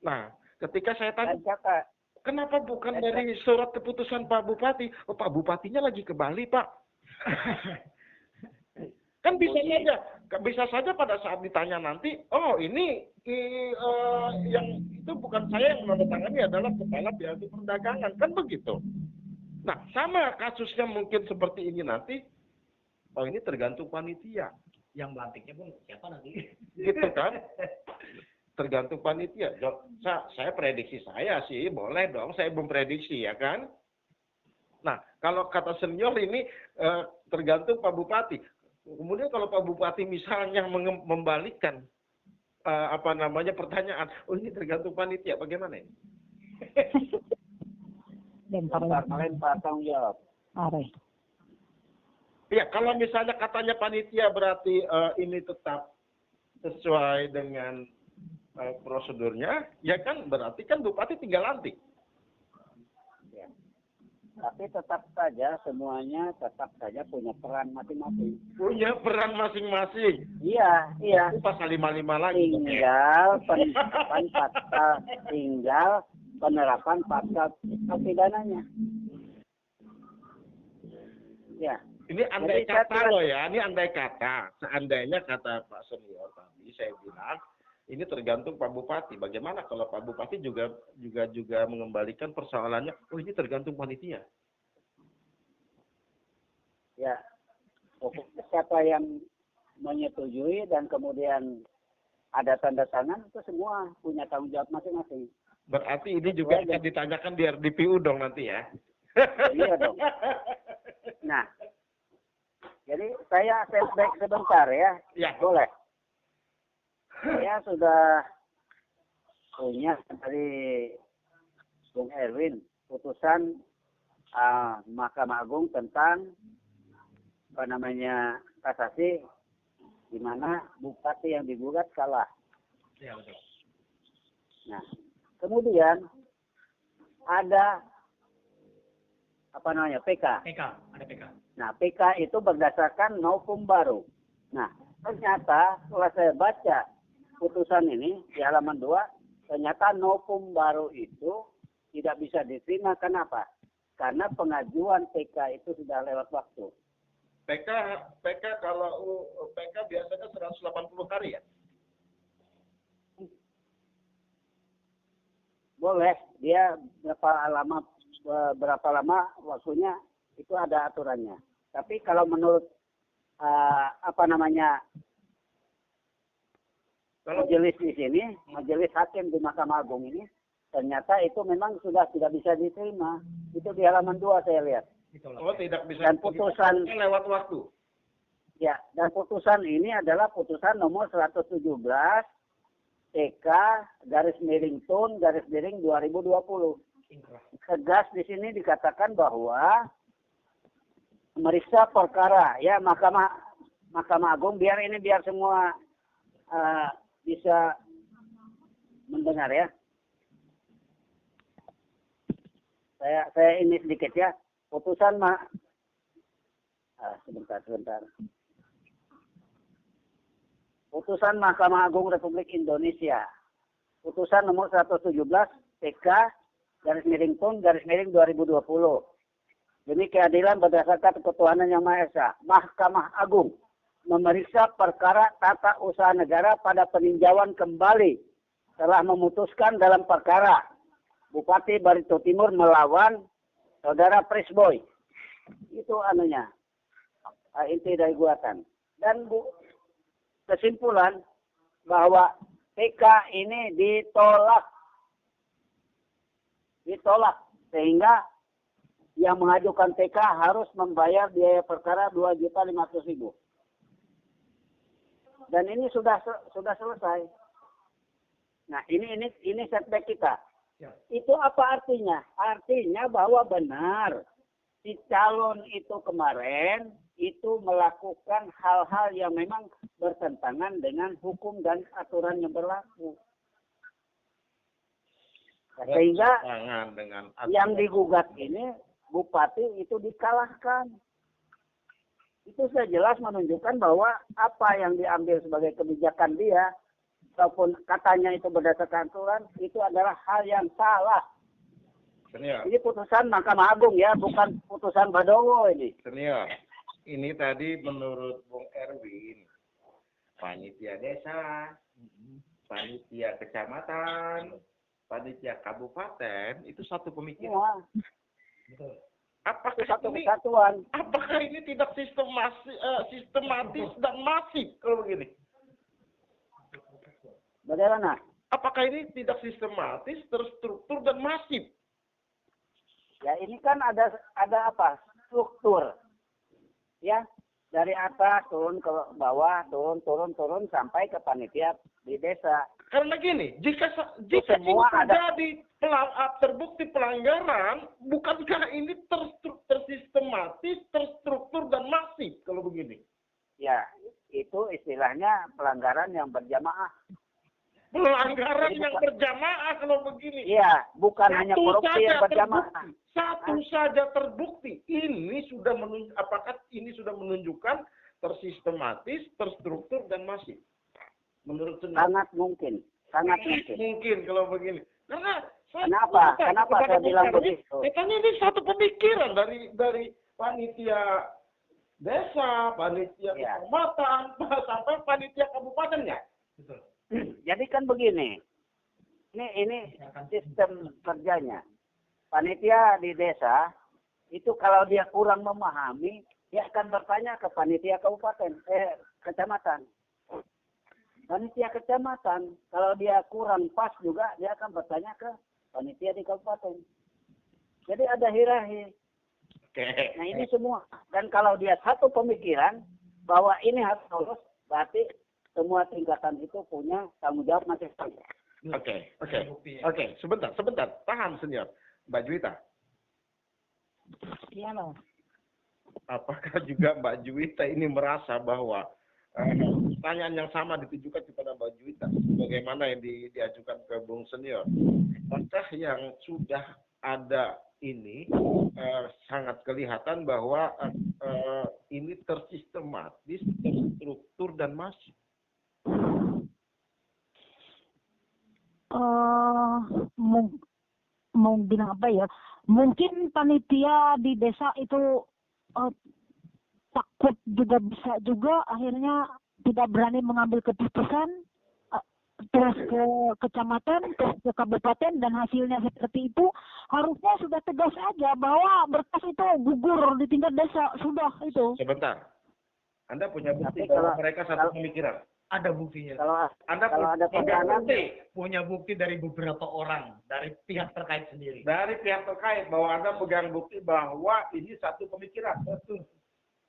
Nah, ketika saya tanya, Dan kakak, kenapa bukan dari surat keputusan Pak Bupati? Oh, Pak Bupatinya lagi ke Bali, Pak. Kan bisa saja pada saat ditanya nanti, oh ini yang itu bukan saya yang menandatangani adalah kepala PLT Perdagangan, kan begitu. Nah, sama kasusnya mungkin seperti ini nanti, oh ini tergantung panitia, Yang melantiknya pun siapa nanti? gitu kan? Tergantung panitia. Saya prediksi saya sih, boleh dong, saya belum prediksi ya kan? Nah, kalau kata senior ini tergantung Pak Bupati. Kemudian kalau Pak Bupati misalnya membalikkan pertanyaan, oh ini tergantung panitia, bagaimana ini? melempar tanggung jawab. Ya, kalau misalnya katanya panitia berarti ini tetap sesuai dengan prosedurnya, ya kan berarti kan Bupati tinggal lantik. Ya. Tapi tetap saja semuanya punya peran masing-masing. Punya peran masing-masing. Iya. Itu pasal 55 lagi. Tinggal penerapan pasal pidananya. Ya. Ini andai Jadi, kata loh ya, ini andai kata. Seandainya kata Pak Senior tadi, saya bilang, ini tergantung Pak Bupati. Bagaimana kalau Pak Bupati juga mengembalikan persoalannya, oh ini tergantung panitia. Ya. Siapa yang menyetujui dan kemudian ada tanda tangan, itu semua punya tanggung jawab masing-masing. Berarti ini juga akan ditanyakan di RDPU dong nanti ya. Iya dong. Nah, jadi saya setback sebentar ya. Ya. Boleh. Saya sudah punya dari Bung Erwin putusan Mahkamah Agung tentang kasasi, di mana bupati yang digugat kalah. Ya, betul. Nah, kemudian ada apa namanya PK. PK, ada PK. Nah, PK itu berdasarkan novum baru. Nah, ternyata setelah saya baca putusan ini di halaman 2, ternyata novum baru itu tidak bisa diterima. Kenapa? Karena pengajuan PK itu sudah lewat waktu. PK kalau PK biasanya 180 hari ya? Boleh, dia berapa lama waktunya itu ada aturannya. Tapi kalau menurut majelis di sini, majelis hakim di Mahkamah Agung ini, ternyata itu memang sudah tidak bisa diterima. Itu di halaman 2 saya lihat. Oh, tidak bisa. Dan putusan lewat waktu. Ya, dan putusan ini adalah putusan nomor 117 TK _TUN _2020. Tegas di sini dikatakan bahwa memeriksa perkara ya Mahkamah Agung biar semua bisa mendengar ya. Saya ini sedikit ya. Putusan sebentar. Putusan Mahkamah Agung Republik Indonesia. Putusan nomor 117 TK _TUN _2020. Demi keadilan berdasarkan ketuhanan yang Maha Esa. Mahkamah Agung memeriksa perkara tata usaha negara pada peninjauan kembali telah memutuskan dalam perkara Bupati Barito Timur melawan Saudara Presboy. Itu inti dari gugatan. Dan kesimpulan bahwa PK ini ditolak sehingga yang mengajukan PK harus membayar biaya perkara 2.500.000. Dan ini sudah selesai. Nah, ini setback kita. Ya. Itu apa artinya? Artinya bahwa benar si calon itu kemarin itu melakukan hal-hal yang memang bertentangan dengan hukum dan aturan yang berlaku. Sehingga dengan yang digugat ini bupati itu dikalahkan. Itu sudah jelas menunjukkan bahwa apa yang diambil sebagai kebijakan dia ataupun katanya itu berdasarkan aturan itu adalah hal yang salah. Senior. Ini putusan Mahkamah Agung ya, bukan putusan Badowo ini. Senior. Ini tadi menurut Bung Erwin, panitia desa, panitia kecamatan, panitia kabupaten itu satu pemikiran. Ya. Apakah Satu ini kesatuan. apakah ini tidak sistematis dan masif kalau begini? Bagaimana? Apakah ini tidak sistematis, terstruktur dan masif? Ya ini kan ada apa? Struktur. Ya, dari atas turun ke bawah, turun sampai ke panitia di desa. Karena gini, jika semua ini terjadi terbukti pelanggaran, bukankah ini tersistematis, terstruktur dan masif kalau begini? Ya, itu istilahnya pelanggaran yang berjamaah. Pelanggaran yang berjamaah kalau begini. Iya, bukan hanya korupsi yang berjamaah. Satu saja terbukti. Ini sudah apakah ini sudah menunjukkan tersistematis, terstruktur dan masif? Menurut saya Sangat mungkin. Mungkin kalau begini. Karena Kenapa saya bilang begitu? Katanya ini satu pemikiran dari panitia desa, panitia kecamatan, sampai panitia kabupatennya. Betul. Jadi kan begini. Ini sistem kerjanya. Panitia di desa itu kalau dia kurang memahami, dia akan bertanya ke panitia kecamatan. Panitia kecamatan, kalau dia kurang pas juga, dia akan bertanya ke panitia di kabupaten. Jadi ada hierarki. Nah ini semua. Dan kalau dia satu pemikiran bahwa ini harus lulus, berarti semua tingkatan itu punya tanggung jawab masing-masing. Oke. Sebentar. Tahan, senior. Mbak Juwita. Iya loh. Apakah juga Mbak Juwita ini merasa bahwa pertanyaan yang sama ditujukan kepada Mbak Juwita, bagaimana yang diajukan ke Bung Senior? Apakah yang sudah ada ini sangat kelihatan bahwa ini tersistematis, terstruktur dan masif. Mau bilang apa ya? Mungkin panitia di desa itu takut juga, bisa juga akhirnya tidak berani mengambil keputusan, terus ke kecamatan, terus ke kabupaten, dan hasilnya seperti itu. Harusnya sudah tegas aja bahwa berkas itu gugur di tingkat desa, sudah itu. Sebentar, Anda punya bukti Tapi bahwa kalau- mereka satu pemikiran? Ada buktinya. Anda kalau ada punya pegangan, bukti Punya bukti dari beberapa orang, dari pihak terkait sendiri. dari pihak terkait bahwa Anda pegang bukti bahwa ini satu pemikiran. Betul.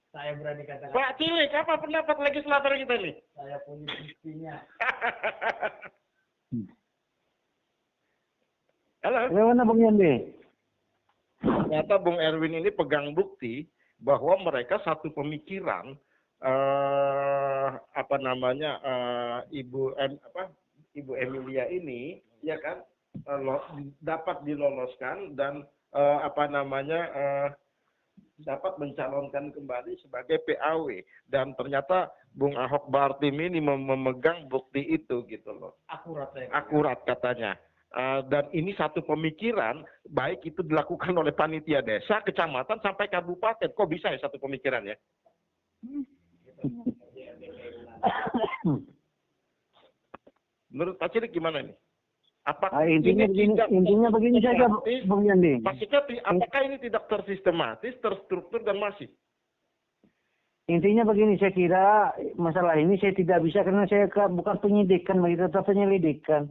Saya berani katakan. Pak Cilik, apa pendapat legislator kita ini? Saya punya buktinya. Halo. Bagaimana Bung Yandi? Ternyata Bung Erwin ini pegang bukti bahwa mereka satu pemikiran. Ibu Emilia ini, ya kan, dapat diloloskan dan dapat mencalonkan kembali sebagai PAW, dan ternyata Bung Ahok Bartim ini memegang bukti itu gitu loh. Akurat katanya. Dan ini satu pemikiran, baik itu dilakukan oleh panitia desa, kecamatan sampai kabupaten. Kok bisa ya satu pemikiran ya? Menurut Pak Cilik gimana nih? Apakah intinya begini saja Bung Yandi. Maksudnya apakah ini tidak tersistematis, terstruktur dan masif? Intinya begini, saya kira masalah ini saya tidak bisa, karena saya bukan penyidik kan, begitu, tetap penyelidik kan.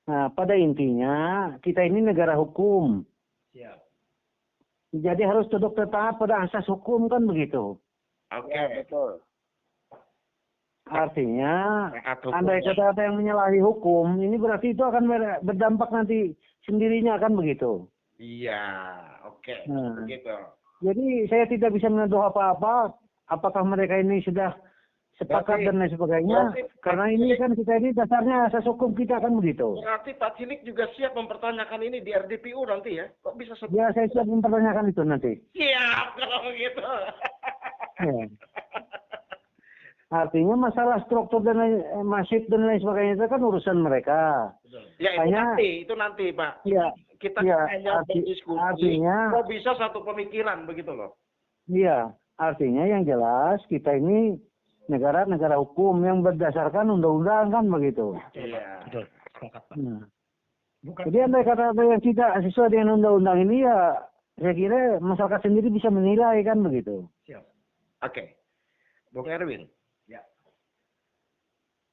Nah, pada intinya kita ini negara hukum. Siap. Jadi harus taat pada asas hukum kan begitu. Oke. Ya, betul. Artinya, Taat hukum. andai kata ada yang menyalahi hukum, ini berarti itu akan berdampak nanti sendirinya kan begitu. Iya, oke. Nah. Begitu. Jadi saya tidak bisa menuduh apa-apa. Apakah mereka ini sudah sepakat dan lain sebagainya? Karena ini kan kita ini dasarnya asas hukum kita kan begitu. Berarti Pak Cilik juga siap mempertanyakan ini di RDPU nanti ya? Kok bisa Ya, saya siap mempertanyakan itu nanti. Siap kalau begitu. Ya. Artinya masalah struktur dan masif dan lain sebagainya itu kan urusan mereka. Ya itu nanti Pak. Ya, Kita ya, hanya berdiskusi. artinya, Kok bisa satu pemikiran begitu loh? iya, artinya yang jelas kita ini negara hukum yang berdasarkan undang-undang kan begitu. Iya. Betul. Sepakat, Pak. Nah, Bukan. jadi andai kata ada yang tidak sesuai dengan undang-undang ini, ya saya kira masyarakat sendiri bisa menilai kan begitu. Siap. Oke. Bung Erwin. Ya.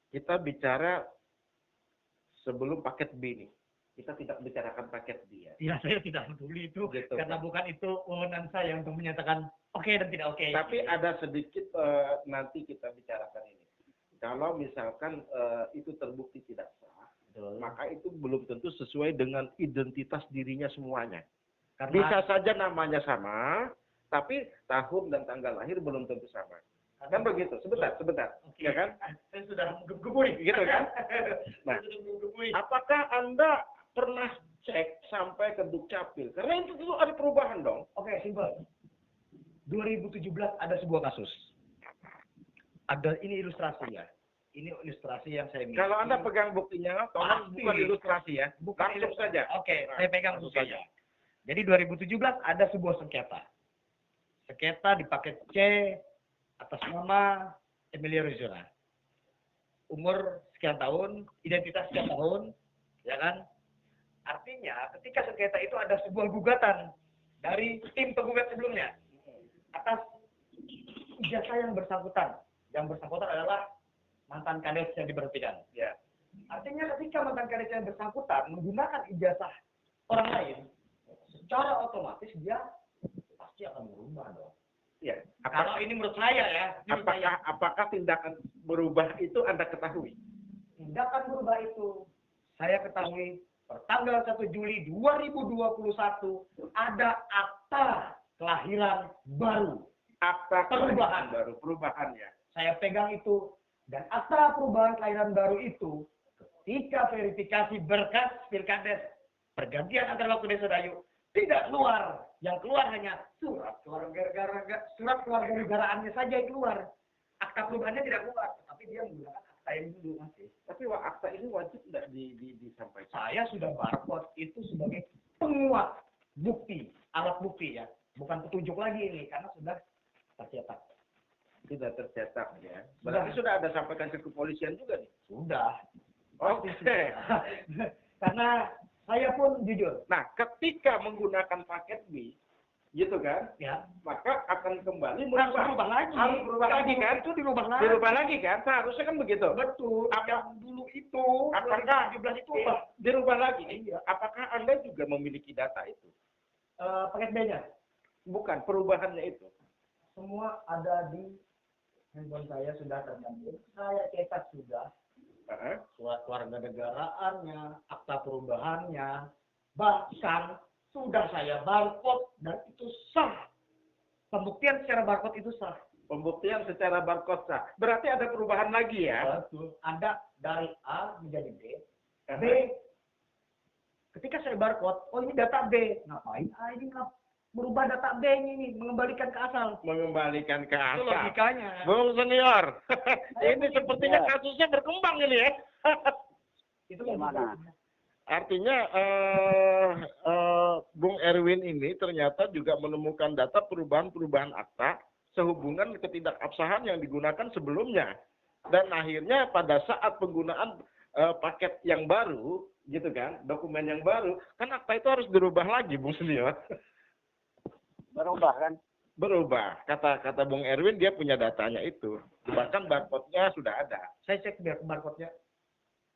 Kita bicara sebelum paket B nih. Kita tidak bicarakan paket B ya. Ya, saya tidak peduli itu. Gitu, Karena Pak. bukan itu wewenang saya untuk menyatakan oke dan tidak oke. Tapi ada sedikit nanti kita bicarakan ini. Kalau misalkan itu terbukti tidak sah, Betul. maka itu belum tentu sesuai dengan identitas dirinya semuanya. Karena Bisa saja namanya sama, tapi tahun dan tanggal lahir belum tentu sama. Kan begitu. Sebentar. Oke. Ya kan? Saya sudah menggebui. Gitu kan? Nah. Saya sudah menggebui. Apakah Anda pernah cek sampai ke Dukcapil? Karena itu ada perubahan dong. Oke, simpel. 2017 ada sebuah kasus. Ini ilustrasi ya. Ini ilustrasi yang saya miliki. Kalau Anda pegang buktinya, tolong Pasti. bukan ilustrasi ya. Bukan Langsung ilustrasi. saja. Oke, Nah, saya pegang langsung buktinya. saja. Jadi 2017 ada sebuah sengketa. Sengketa di paket C atas nama Emilia Rizura. Umur sekian tahun, identitas sekian tahun, ya kan? Artinya ketika sengketa itu ada sebuah gugatan dari tim penggugat sebelumnya atas ijazah yang bersangkutan. Yang bersangkutan adalah mantan kades yang diberhentikan. Ya. Artinya ketika mantan kades yang bersangkutan menggunakan ijazah orang lain, secara otomatis dia pasti akan berubah dong. Ya. Kalau ini menurut saya ya, Apakah tindakan berubah itu Anda ketahui? tindakan berubah itu saya ketahui pertanggal 1 Juli 2021 ada akta kelahiran baru. Akta Perubahan. baru, perubahannya. Saya pegang itu, dan akta perubahan kelahiran baru itu ketika verifikasi berkas pilkades pergantian antar waktu desa Dayu tidak keluar. Yang keluar hanya surat keluarga negaraannya saja yang keluar. Akta perubahannya tidak keluar, tapi dia menggunakan akta yang dulu masih. Tapi akta ini wajib tidak disampaikan? Saya sudah barcode itu sebagai penguat bukti, alat bukti ya, bukan petunjuk lagi ini karena sudah tercetak. Tidak tercetak ya. Berarti sudah ada sampaikan ke kepolisian juga nih? Sudah. Oke. Karena saya pun jujur. Nah, ketika menggunakan paket B, gitu kan? Ya. Maka akan kembali Harus berubah lagi. Harus berubah lagi kan? Itu dirubah lagi. Dirubah lagi kan? Seharusnya kan begitu. Betul. Apa Yang dulu itu, apakah 2017 itu dirubah lagi? Iya. Apakah Anda juga memiliki data itu? paket B-nya. Bukan, perubahannya itu. Semua ada di handphone saya sudah tercantum. Saya cetak sudah. Surat keluarga negaraannya, akta perubahannya, bahkan sudah saya barcode dan itu sah. Pembuktian secara barcode itu sah. Pembuktian secara barcode sah. Berarti ada perubahan lagi ya? Betul. Ada dari A menjadi B. B. Ketika saya barcode, oh ini data B. Ngapain? Ini berubah data B ini, mengembalikan ke asal. Mengembalikan ke Itu asal. logikanya. Bung Senior, ini sepertinya kasusnya berkembang ini ya. Itu Gimana? Artinya Bung Erwin ini ternyata juga menemukan data perubahan-perubahan akta sehubungan ketidakabsahan yang digunakan sebelumnya. Dan akhirnya pada saat penggunaan paket yang baru, gitu kan, dokumen yang baru, kan akta itu harus dirubah lagi, Bung Senior. Berubah kan? Berubah. Kata Bung Erwin dia punya datanya itu. Bahkan barcode-nya sudah ada. Saya cek barcode-nya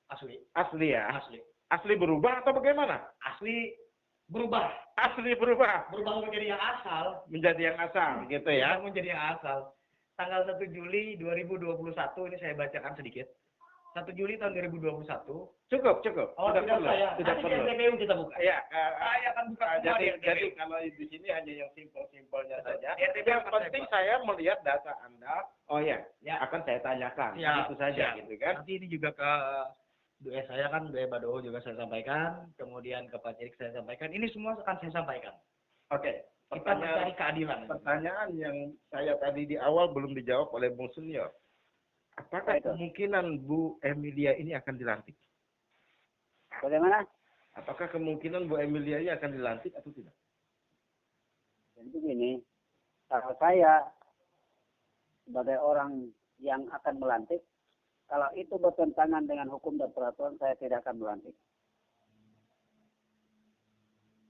asli. Asli ya? Asli. Asli berubah atau bagaimana? Asli berubah. Asli berubah. Berubah menjadi yang asal. Menjadi yang asal, gitu ya? Berubah menjadi yang asal. Tanggal 1 Juli 2021, ini saya bacakan sedikit. 1 Juli tahun 2021. Cukup. Oh, tidak perlu. saya. Tidak Nanti perlu. di TPU kita buka. Ya, Saya akan buka semua di RTPU. jadi kalau di sini hanya yang simpel-simpelnya saja. Di RTPU Yang akan penting saya saya melihat data Anda. Oh ya, Ya. akan saya tanyakan. Ya, Itu saja, ya. gitu kan? Nanti ini juga ke doa saya kan, doa Badowo juga saya sampaikan. Kemudian ke Pak Cirik saya sampaikan. Ini semua akan saya sampaikan. Oke. Kita mencari keadilan. Pertanyaan yang saya tadi di awal belum dijawab oleh Bung Senior. Apakah kemungkinan Bu Emilia ini akan dilantik? Bagaimana? Apakah kemungkinan Bu Emilia ini akan dilantik atau tidak? Jadi begini, kalau saya sebagai orang yang akan melantik, kalau itu bertentangan dengan hukum dan peraturan, saya tidak akan melantik.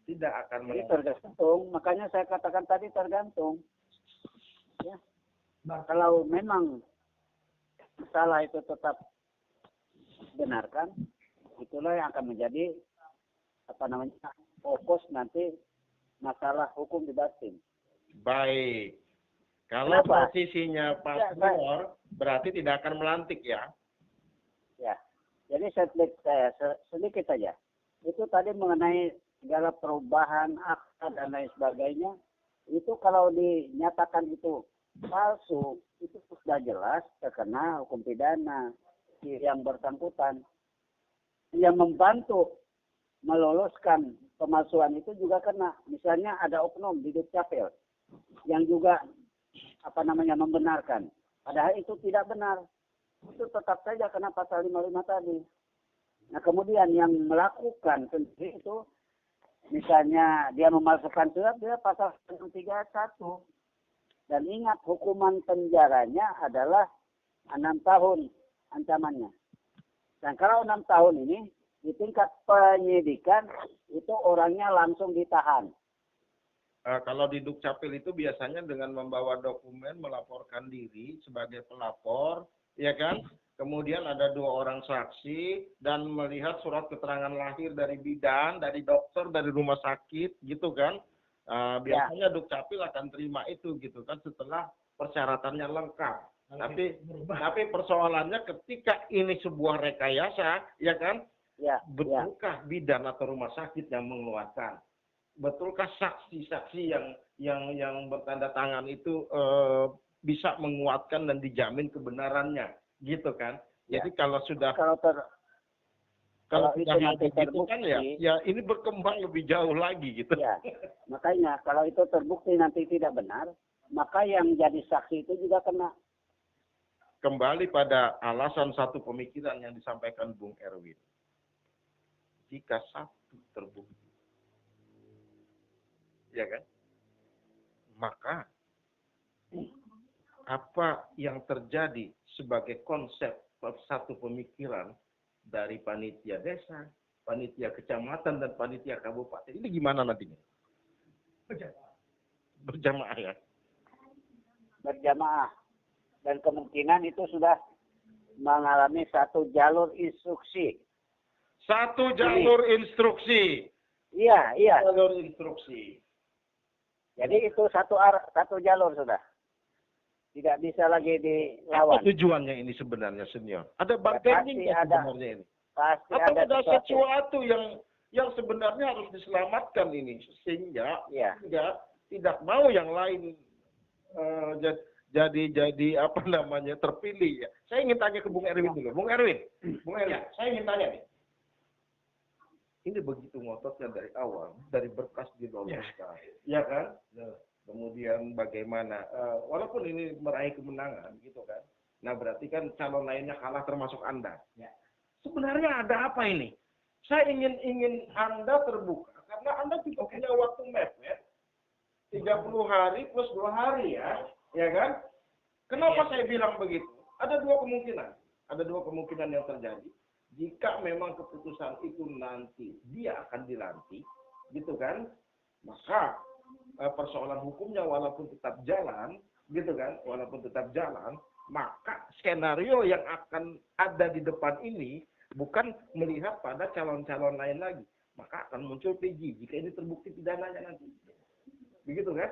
Tidak akan Jadi melantik. tergantung, makanya saya katakan tadi tergantung. Ya. Kalau memang masalah itu tetap benarkan, itulah yang akan menjadi fokus nanti masalah hukum di Batin. Baik. Kalau Kenapa? posisinya Pak Ya, Senior, berarti tidak akan melantik ya? Ya, jadi sedikit saja. Itu tadi mengenai segala perubahan akta dan lain sebagainya. Itu kalau dinyatakan itu palsu, itu sudah jelas terkena hukum pidana yang bersangkutan. Yang membantu meloloskan pemalsuan itu juga kena. Misalnya ada oknum di Dukcapil yang juga membenarkan. Padahal itu tidak benar. Itu tetap saja kena pasal 55 tadi. Nah, kemudian yang melakukan sendiri itu misalnya dia memalsukan surat, dia pasal 31. Dan ingat, hukuman penjaranya adalah 6 tahun ancamannya. Dan kalau 6 tahun ini, di tingkat penyidikan, itu orangnya langsung ditahan. Kalau di Dukcapil itu biasanya dengan membawa dokumen, melaporkan diri sebagai pelapor, ya kan? Kemudian ada 2 orang saksi, dan melihat surat keterangan lahir dari bidan, dari dokter, dari rumah sakit, gitu kan? Biasanya Dukcapil akan terima itu gitu kan setelah persyaratannya lengkap. Tapi persoalannya ketika ini sebuah rekayasa, ya kan? Betulkah bidan atau rumah sakit yang mengeluarkan? Betulkah saksi-saksi yang bertanda tangan itu bisa menguatkan dan dijamin kebenarannya, gitu kan? Jadi kalau sudah Kalau Kalau itu sudah nanti hadir gitu kan ya, terbukti, ya ini berkembang lebih jauh lagi gitu. ya, makanya kalau itu terbukti nanti tidak benar, maka yang jadi saksi itu juga kena. Kembali pada alasan satu pemikiran yang disampaikan Bung Erwin. Jika satu terbukti, ya kan? Maka apa yang terjadi sebagai konsep satu pemikiran dari panitia desa, panitia kecamatan, dan panitia kabupaten, ini gimana nantinya? Berjamaah ya? Berjamaah. Dan kemungkinan itu sudah mengalami satu jalur instruksi. Satu jalur instruksi. Iya, iya. Jalur instruksi. Jadi itu satu arah, satu jalur sudah. Tidak bisa lagi dilawan. Apa tujuannya ini sebenarnya, senior? Ada bargaining pasti ada. sebenarnya ini? Pasti Atau ada sesuatu. sesuatu yang sebenarnya harus diselamatkan ini sehingga Iya. tidak mau yang lain jadi apa namanya terpilih ya. Saya ingin tanya ke Bung Erwin dulu. Bung Erwin, saya ingin tanya nih. Ini begitu ngototnya dari awal, dari berkas diloloskan, ya kan? Kemudian bagaimana, walaupun ini meraih kemenangan gitu kan. Nah berarti kan calon lainnya kalah termasuk Anda. Ya. Sebenarnya ada apa ini? Saya ingin Anda terbuka karena Anda juga punya waktu mepet 30 hari plus 2 hari ya kan? Kenapa saya bilang begitu? Ada dua kemungkinan yang terjadi. Jika memang keputusan itu nanti dia akan dilantik, gitu kan? Maka persoalan hukumnya walaupun tetap jalan, gitu kan? Walaupun tetap jalan, maka skenario yang akan ada di depan ini bukan melihat pada calon-calon lain lagi, maka akan muncul PJ jika ini terbukti pidananya nanti, begitu kan?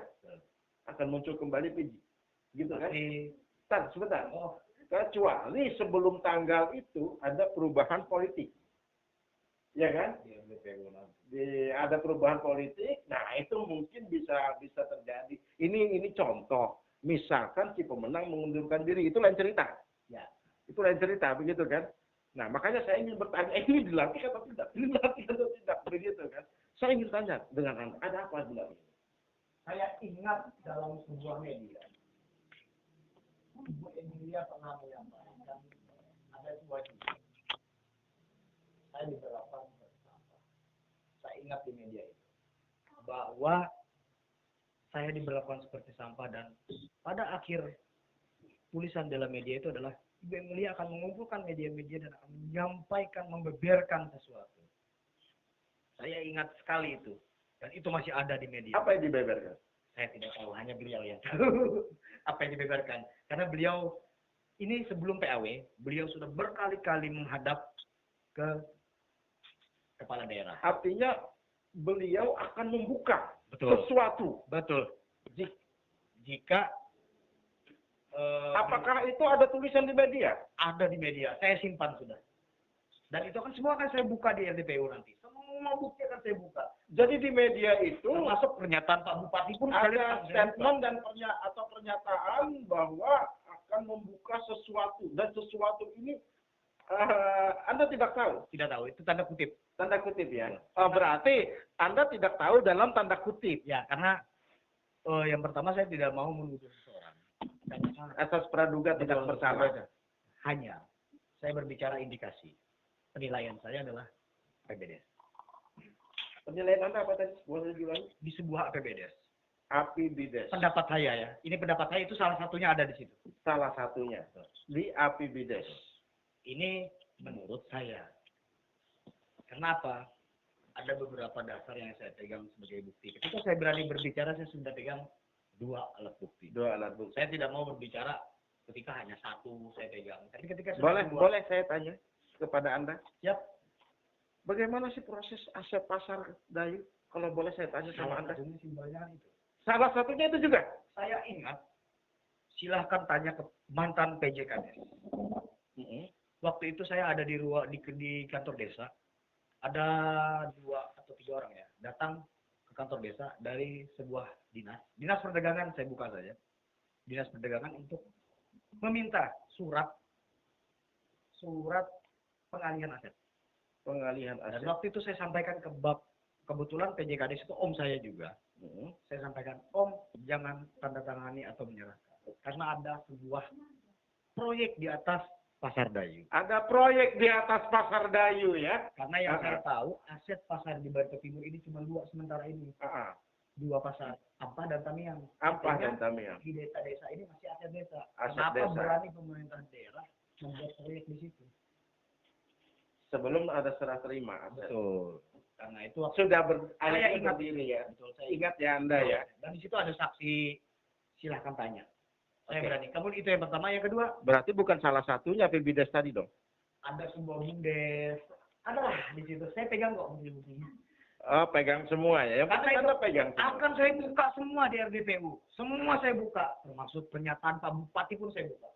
Akan muncul kembali PJ, gitu kan? Sebentar. Kecuali sebelum tanggal itu ada perubahan politik, ya kan? Ada perubahan politik, nah itu mungkin bisa terjadi. Ini contoh, misalkan si pemenang mengundurkan diri, itu lain cerita. Ya, itu lain cerita, begitu kan? Nah makanya saya ingin bertanya, ini dilatih atau tidak? Dilatih atau tidak, begitu kan? Saya ingin tanya dengan Anda, ada apa sebenarnya? Saya ingat dalam sebuah media, Ibu Emilia pernah menyampaikan ada sebuah isu. Saya diberlakukan bersama. Saya ingat di media itu bahwa saya diberlakukan seperti sampah dan pada akhir tulisan dalam media itu adalah Ibu Emilia akan mengumpulkan media-media dan akan menyampaikan, membeberkan sesuatu. Saya ingat sekali itu dan itu masih ada di media. Apa yang dibeberkan? Saya tidak tahu, hanya beliau yang tahu apa yang dibeberkan. Karena beliau ini sebelum PAW, beliau sudah berkali-kali menghadap ke kepala daerah. Artinya beliau akan membuka Betul. sesuatu. Betul. Jika apakah itu ada tulisan di media? ada di media, saya simpan sudah. Dan itu kan semua akan saya buka di RDPU nanti. Semua bukti akan saya buka. Jadi di media itu Termasuk pernyataan Pak Bupati pun ada statement dan pernyataan bahwa akan membuka sesuatu dan sesuatu ini Anda tidak tahu. tidak tahu, itu tanda kutip. Tanda kutip ya. Berarti Anda tidak tahu dalam tanda kutip. Ya, karena yang pertama saya tidak mau menuduh seseorang. Asas praduga tidak bersalah. Hanya saya berbicara indikasi. Penilaian saya adalah APBDes. Penilaian Anda apa tadi? Boleh diulangi? Di sebuah APBDes. APBDes. Pendapat saya ya. Ini pendapat saya itu salah satunya ada di situ. Salah satunya di APBDes. Ini menurut saya. Kenapa? Ada beberapa dasar yang saya pegang sebagai bukti. Ketika saya berani berbicara, saya sudah pegang 2 alat bukti. 2 alat bukti. Saya tidak mau berbicara ketika hanya 1 saya pegang. Tapi ketika sudah Boleh saya tanya kepada Anda? Siap. Bagaimana sih proses aset pasar Dayu? Kalau boleh saya tanya sama Anda. Satunya simbolnya itu. Salah satunya itu juga. Saya ingat, silahkan tanya ke mantan PJKDes. Waktu itu saya ada di kantor desa. Ada 2 atau 3 orang ya datang ke kantor desa dari sebuah dinas perdagangan. Saya buka saja, dinas perdagangan untuk meminta surat pengalihan aset. Pengalihan Dan aset. waktu itu saya sampaikan ke kebetulan PJKDes itu om saya juga. Saya sampaikan, om jangan tanda tangani atau menyerahkan. Karena ada sebuah proyek di atas Pasar Dayu. Ada proyek di atas Pasar Dayu ya. Karena yang saya tahu aset pasar di Barito Timur ini cuma 2 sementara ini. 2 pasar, Ampah dan Tamiang. Ampah Artinya, dan Tamiang. di desa-desa ini masih aset desa. Aset Kenapa desa. berani pemerintah daerah membuat proyek di situ? Sebelum ada serah terima aset. Betul. Karena itu Sudah saya ingat berdiri ya. Betul, saya Ingat ya Anda ya. Dan di situ ada saksi, silahkan tanya. Saya Oke. berani. Kemudian itu yang pertama, yang kedua Berarti bukan salah satunya PBDes tadi dong. ada sebuah bumdes, adalah di situ. Saya pegang kok bukti-buktinya. Oh, pegang semua ya. Yang penting Karena Anda itu pegang semua. akan saya buka semua di RDPU. Semua saya buka, termasuk pernyataan Pak Bupati pun saya buka.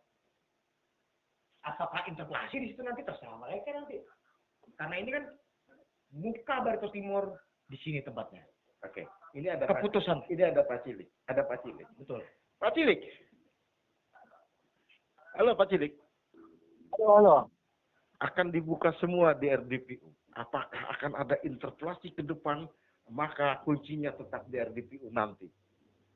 Apakah interpelasi di situ nanti terserah mereka nanti. Karena ini kan muka Barito Timur di sini tempatnya. Oke. Ini ada Keputusan. Ini ada Pak Cilik. Ada Pak Cilik. Betul. Pak Cilik. Halo Pak Cilik. Halo. Akan dibuka semua di RDPU. Apakah akan ada interpelasi ke depan? Maka kuncinya tetap di RDPU nanti.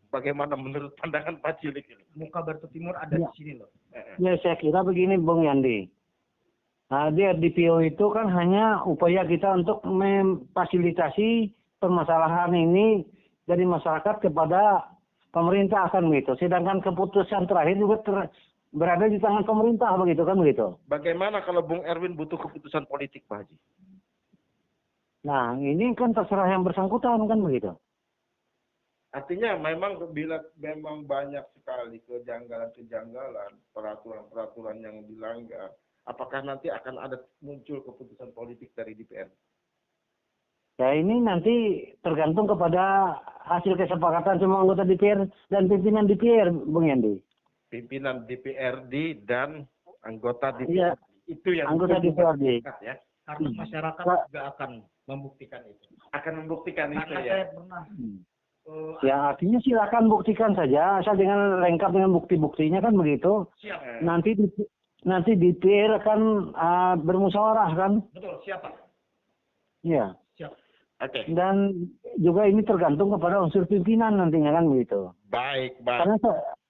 Bagaimana menurut pandangan Pak Cilik ini? Muka Barito Timur ada Ya. di sini loh. Ya saya kira begini Bung Yandi. Nah, di RDPO itu kan hanya upaya kita untuk memfasilitasi permasalahan ini dari masyarakat kepada pemerintah kan begitu. Sedangkan keputusan terakhir juga berada di tangan pemerintah begitu kan begitu. Bagaimana kalau Bung Erwin butuh keputusan politik Pak Haji? Nah ini kan terserah yang bersangkutan kan begitu. Artinya memang bila memang banyak sekali kejanggalan-kejanggalan, peraturan-peraturan yang dilanggar, apakah nanti akan ada muncul keputusan politik dari DPR? Ya ini nanti tergantung kepada hasil kesepakatan semua anggota DPR dan pimpinan DPR, Bung Yandi. Pimpinan DPRD dan anggota Iya, DPR. Itu yang anggota DPRD. ya. Karena masyarakat juga akan membuktikan itu. Akan membuktikan itu Karena ya. saya pernah Ya artinya silakan buktikan saja asal dengan lengkap dengan bukti-buktinya kan begitu. siap. Nanti DPR akan bermusyawarah kan. Betul, siapa? Iya. Siap. Oke. Dan juga ini tergantung kepada unsur pimpinan nantinya kan begitu. Baik.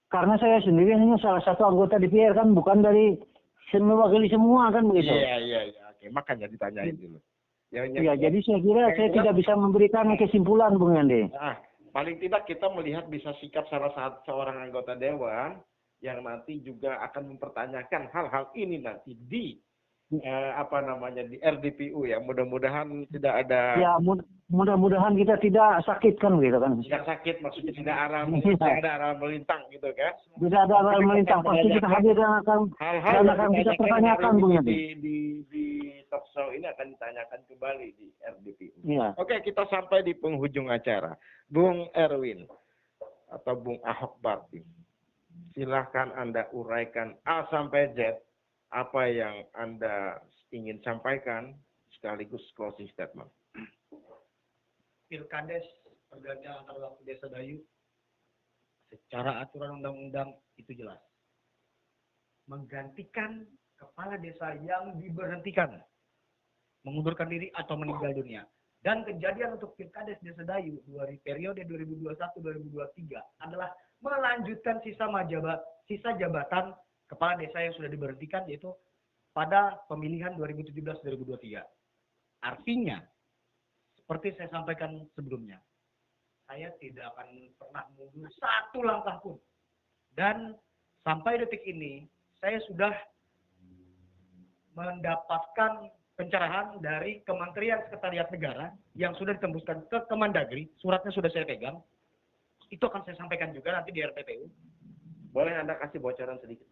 Karena saya sendiri hanya salah satu anggota DPR kan, bukan dari mewakili semua kan begitu. Iya. Oke, makanya ditanyain dulu. Ya, jadi saya kira saya tidak bisa memberikan kesimpulan, Bung Yandi. Nah, paling tidak kita melihat bisa sikap salah satu seorang anggota dewan yang nanti juga akan mempertanyakan hal-hal ini nanti di di RDPU ya. Mudah-mudahan tidak ada Ya, mudah-mudahan kita tidak sakit kan gitu kan. tidak sakit, maksudnya tidak Iya. ada arah melintang gitu kan. Tidak ada orang melintang, pasti kita hadir dan Hal-hal dan yang akan kita ditanyakan pertanyakan, hari Bung ini Yandi. di talk show ini akan ditanyakan kembali di RDPU. Iya. Oke, kita sampai di penghujung acara. Bung Erwin atau Bung Ahok Barty, silahkan Anda uraikan A sampai Z apa yang Anda ingin sampaikan sekaligus closing statement. Pilkades pergantian antar waktu Desa Dayu secara aturan undang-undang itu jelas. Menggantikan kepala desa yang diberhentikan, mengundurkan diri atau meninggal dunia. Dan kejadian untuk Pilkades Desa Dayu dari periode 2021-2023 adalah melanjutkan sisa jabatan kepala desa yang sudah diberhentikan, yaitu pada pemilihan 2017-2023. Artinya, seperti saya sampaikan sebelumnya, saya tidak akan pernah mundur satu langkah pun. Dan sampai detik ini, saya sudah mendapatkan pencerahan dari Kementerian Sekretariat Negara yang sudah ditembuskan ke Kemendagri, suratnya sudah saya pegang. Itu akan saya sampaikan juga nanti di RPPU. Boleh Anda kasih bocoran sedikit?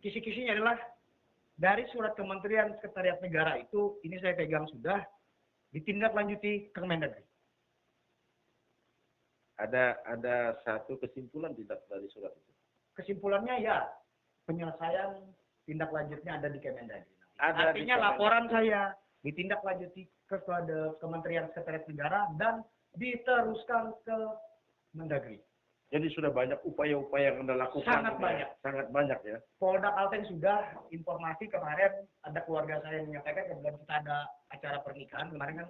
Kisi-kisinya adalah dari surat Kementerian Sekretariat Negara itu, ini saya pegang sudah, ditindaklanjuti ke Kemendagri. Ada satu kesimpulan tidak dari surat itu? Kesimpulannya ya, penyelesaian tindak lanjutnya ada di Kemendagri. Ada Artinya di laporan saya ditindaklanjuti kepada Kementerian Sekretariat Negara dan diteruskan ke Mendagri. Jadi sudah banyak upaya-upaya yang Anda lakukan. Sangat ya? banyak. Sangat banyak ya. Polda Kalteng sudah informasi kemarin, ada keluarga saya yang menyampaikan kemudian kita ada acara pernikahan kemarin kan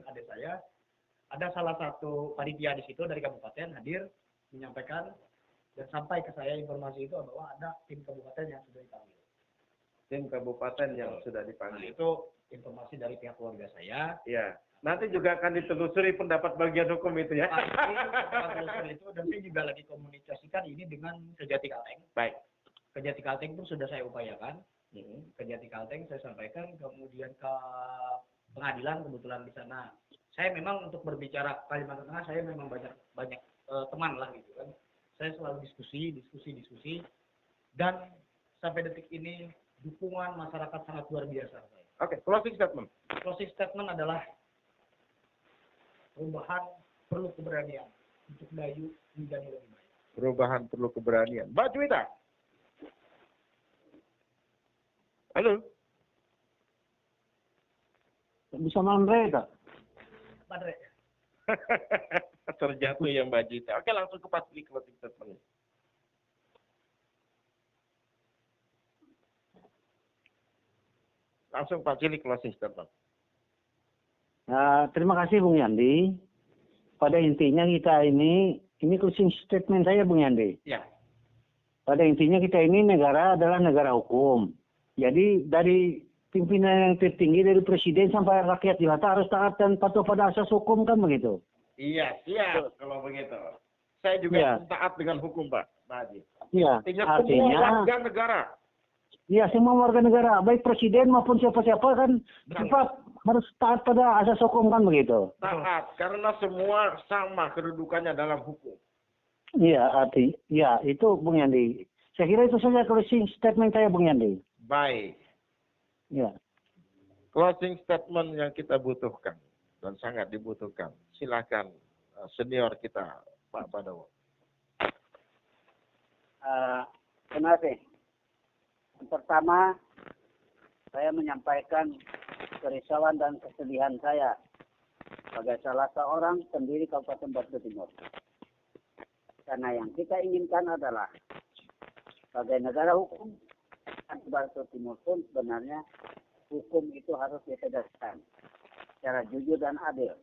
ada salah satu panitia di situ dari kabupaten hadir menyampaikan dan sampai ke saya informasi itu bahwa ada tim kabupaten yang sudah dipanggil. Tim kabupaten yang sudah Nah, dipanggil. itu informasi dari pihak keluarga saya. Ya. Nanti juga akan ditelusuri pendapat bagian hukum itu ya. Pasti itu dan saya juga lagi komunikasikan ini dengan Kejati Kalteng. Baik. Kejati Kalteng pun sudah saya upayakan. Kejati Kalteng saya sampaikan, kemudian ke pengadilan kebetulan di sana. Saya memang untuk berbicara Kalimantan Tengah saya memang banyak teman lah gitu kan. Saya selalu diskusi dan sampai detik ini dukungan masyarakat sangat luar biasa. Oke, closing statement. Closing statement adalah perubahan perlu keberanian untuk Dayu menjadi lebih baik. Perubahan perlu keberanian. Mbak Juwita. Halo. Bisa Andre tak? Padre. Terjatuh ya Mbak Juwita. Oke, langsung ke Pak Cili closing statement. Langsung Pak Cili closing statement. Nah, terima kasih Bung Yandi. Pada intinya kita ini closing statement saya Bung Yandi. Ya. Pada intinya kita ini negara adalah negara hukum. Jadi dari pimpinan yang tertinggi dari presiden sampai rakyat jelata harus taat dan patuh pada asas hukum kan begitu. Iya, siap kalau begitu. Saya juga Ya. taat dengan hukum, Pak Haji. Iya, Semua artinya warga negara. ya semua warga negara, baik presiden maupun siapa-siapa kan tetap harus taat pada asas hukum kan begitu. Taat, karena semua sama kedudukannya dalam hukum. Iya, ya itu Bung Yandi. Saya kira itu saja closing statement saya Bung Yandi. Baik. Ya. Closing statement yang kita butuhkan dan sangat dibutuhkan. Silakan senior kita, Pak Padawo. Terima kasih. Yang pertama, saya menyampaikan kerisauan dan kesedihan saya sebagai salah seorang pendiri Kabupaten Batu Timur. Karena yang kita inginkan adalah sebagai negara hukum, Batu Timur pun sebenarnya hukum itu harus ditegakkan secara jujur dan adil.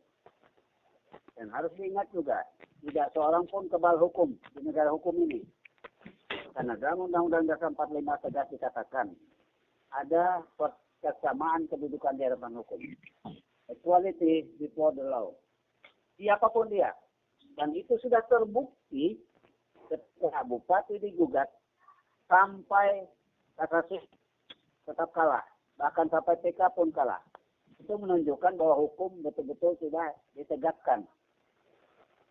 Dan harus diingat juga, tidak seorang pun kebal hukum di negara hukum ini. Karena dalam Undang-Undang Dasar 45 tegas dikatakan, ada kesamaan kedudukan di hadapan hukum. Equality before the law. Siapapun dia. Dan itu sudah terbukti ketika bupati digugat sampai kasasi tetap kalah. Bahkan sampai PK pun kalah. Itu menunjukkan bahwa hukum betul-betul sudah ditegakkan.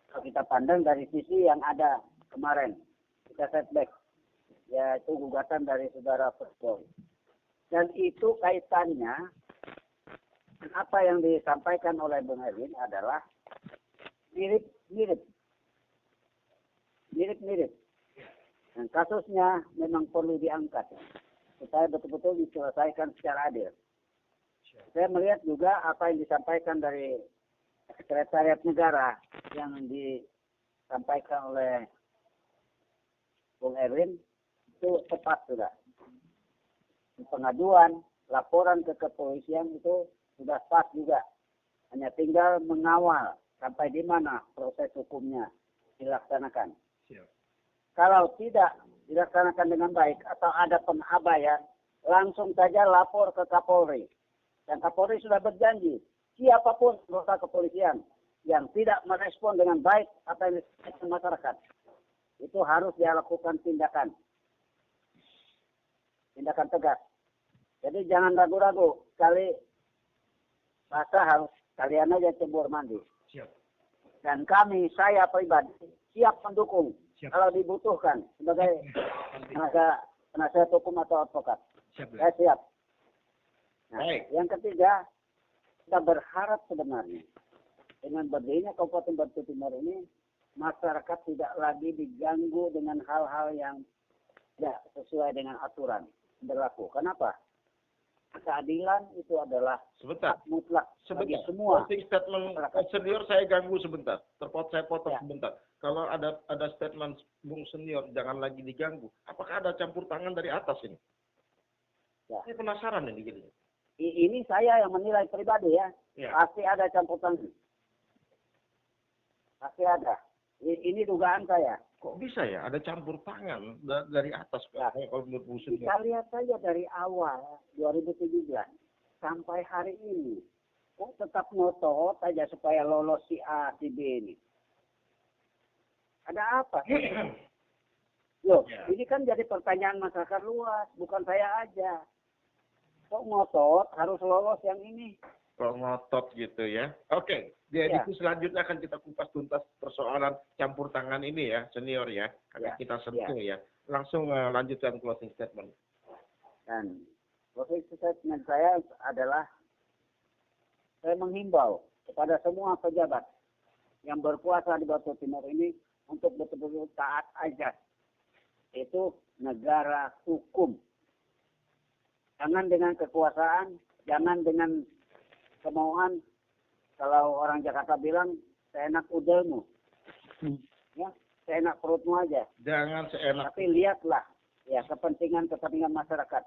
Kalau kita pandang dari sisi yang ada kemarin, kita setback, yaitu gugatan dari saudara First. Dan itu kaitannya apa yang disampaikan oleh Bung Erwin adalah mirip-mirip. Dan kasusnya memang perlu diangkat supaya betul-betul diselesaikan secara adil. Saya melihat juga apa yang disampaikan dari Sekretariat Negara yang disampaikan oleh Bung Erwin itu tepat sudah. Pengaduan, laporan ke kepolisian itu sudah pas juga. Hanya tinggal mengawal sampai di mana proses hukumnya dilaksanakan. Siap. Kalau tidak dilaksanakan dengan baik atau ada pengabaian, langsung saja lapor ke Kapolri. Dan Kapolri sudah berjanji, siapapun anggota kepolisian yang tidak merespon dengan baik apa yang disampaikan masyarakat, itu harus dia lakukan tindakan tegas. Jadi jangan ragu-ragu, sekali basah harus kalian aja cebur mandi. Siap. Dan kami, saya pribadi, siap mendukung Siap. kalau dibutuhkan sebagai penasihat hukum atau advokat. Siap. Saya siap. Nah, Baik. yang ketiga, kita berharap sebenarnya dengan berdirinya Kabupaten Batu Timur ini, masyarakat tidak lagi diganggu dengan hal-hal yang tidak sesuai dengan aturan berlaku. Kenapa? Keadilan itu adalah Sebentar. hak mutlak bagi Sebentar. semua. Closing statement masyarakat. senior saya ganggu sebentar. Saya potong Ya. sebentar. Kalau ada statement Bung Senior jangan lagi diganggu. Apakah ada campur tangan dari atas ini? Ya. Saya penasaran ini gini. Ini saya yang menilai pribadi ya. Ya. Pasti ada campur tangan. Pasti ada. Ini dugaan saya. Kok bisa ya ada campur tangan dari atas Ya. kalau menurut Bu Sri? Kita lihat saja dari awal 2017 sampai hari ini. Kok tetap ngotot aja supaya lolos si A, si B ini. Ada apa? Loh, Ya. ini kan jadi pertanyaan masyarakat luas, bukan saya aja. Kok ngotot harus lolos yang ini? Kok ngotot gitu ya. Oke, di Ya. edisi selanjutnya akan kita kupas tuntas persoalan campur tangan ini ya, senior ya. Akan Ya. kita sentuh ya. Langsung lanjutkan closing statement. Dan closing statement saya adalah saya menghimbau kepada semua pejabat yang berkuasa di Batu Timur ini untuk betul-betul taat azas. Itu negara hukum. Jangan dengan kekuasaan, jangan dengan kemauan. Kalau orang Jakarta bilang, seenak udelmu. Ya, seenak perutmu aja. Jangan seenak. Tapi lihatlah ya kepentingan masyarakat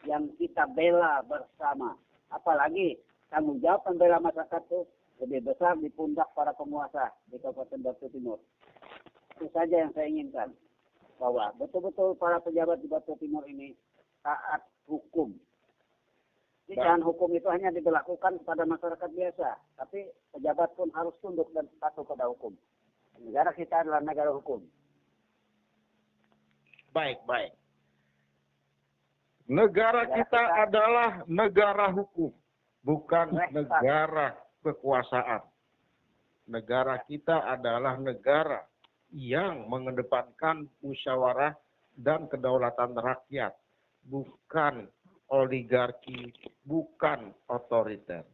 yang kita bela bersama. Apalagi tanggung jawab membela masyarakat itu lebih besar di pundak para penguasa di Kabupaten Batu Timur. Itu saja yang saya inginkan. Bahwa betul-betul para pejabat di Batu Timur ini taat hukum. Jadi jangan hukum itu hanya diberlakukan kepada masyarakat biasa. Tapi pejabat pun harus tunduk dan patuh pada hukum. Negara kita adalah negara hukum. Baik. Negara kita adalah negara hukum, bukan negara kekuasaan. Negara kita adalah negara yang mengedepankan musyawarah dan kedaulatan rakyat, bukan oligarki, bukan otoriter.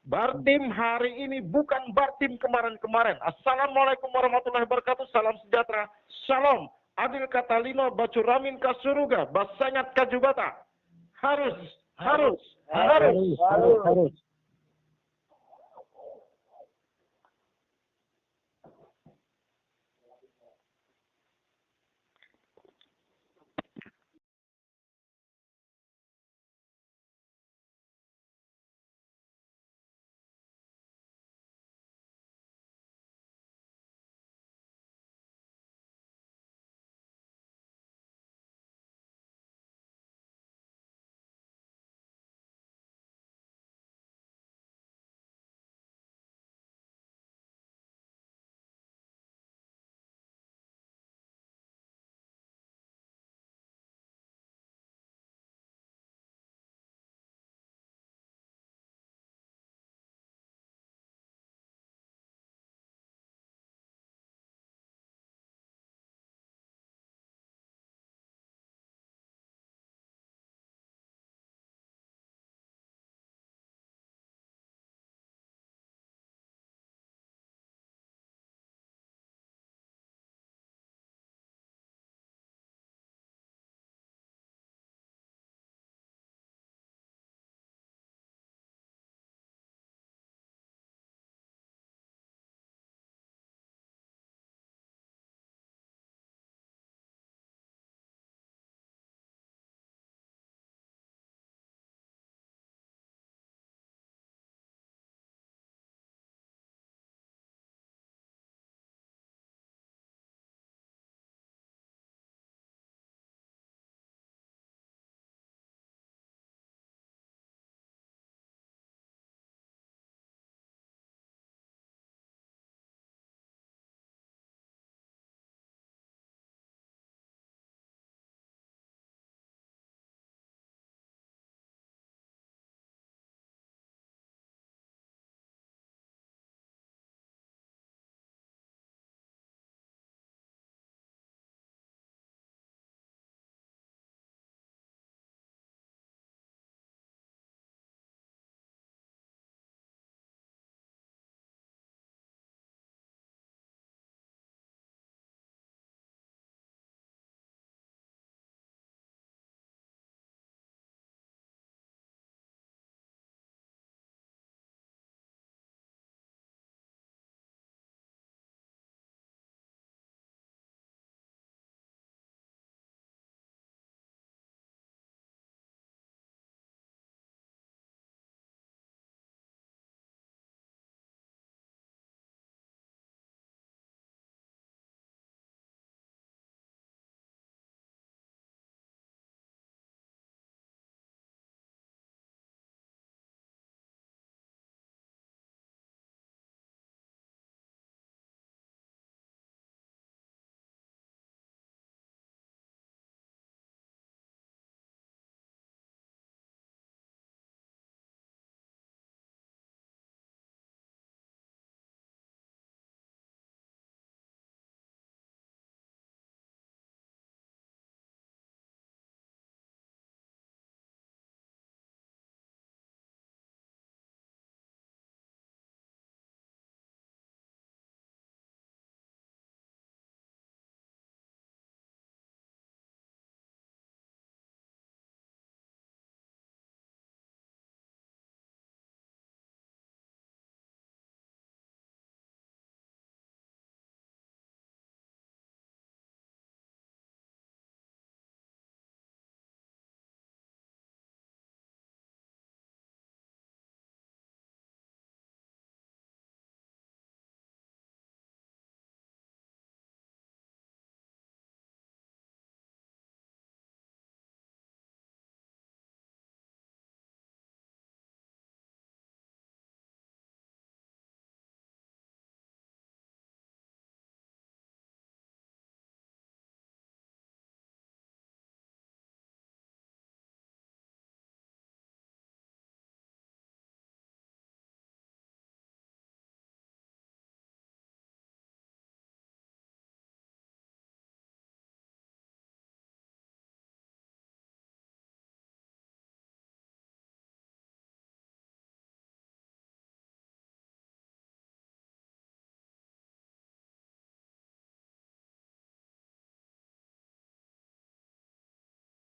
Bartim hari ini bukan Bartim kemarin-kemarin. Assalamualaikum warahmatullahi wabarakatuh. Salam sejahtera. Shalom. Adil Katalino Bacuramin Kasuruga. Basanyat Kajubata. Harus. Harus.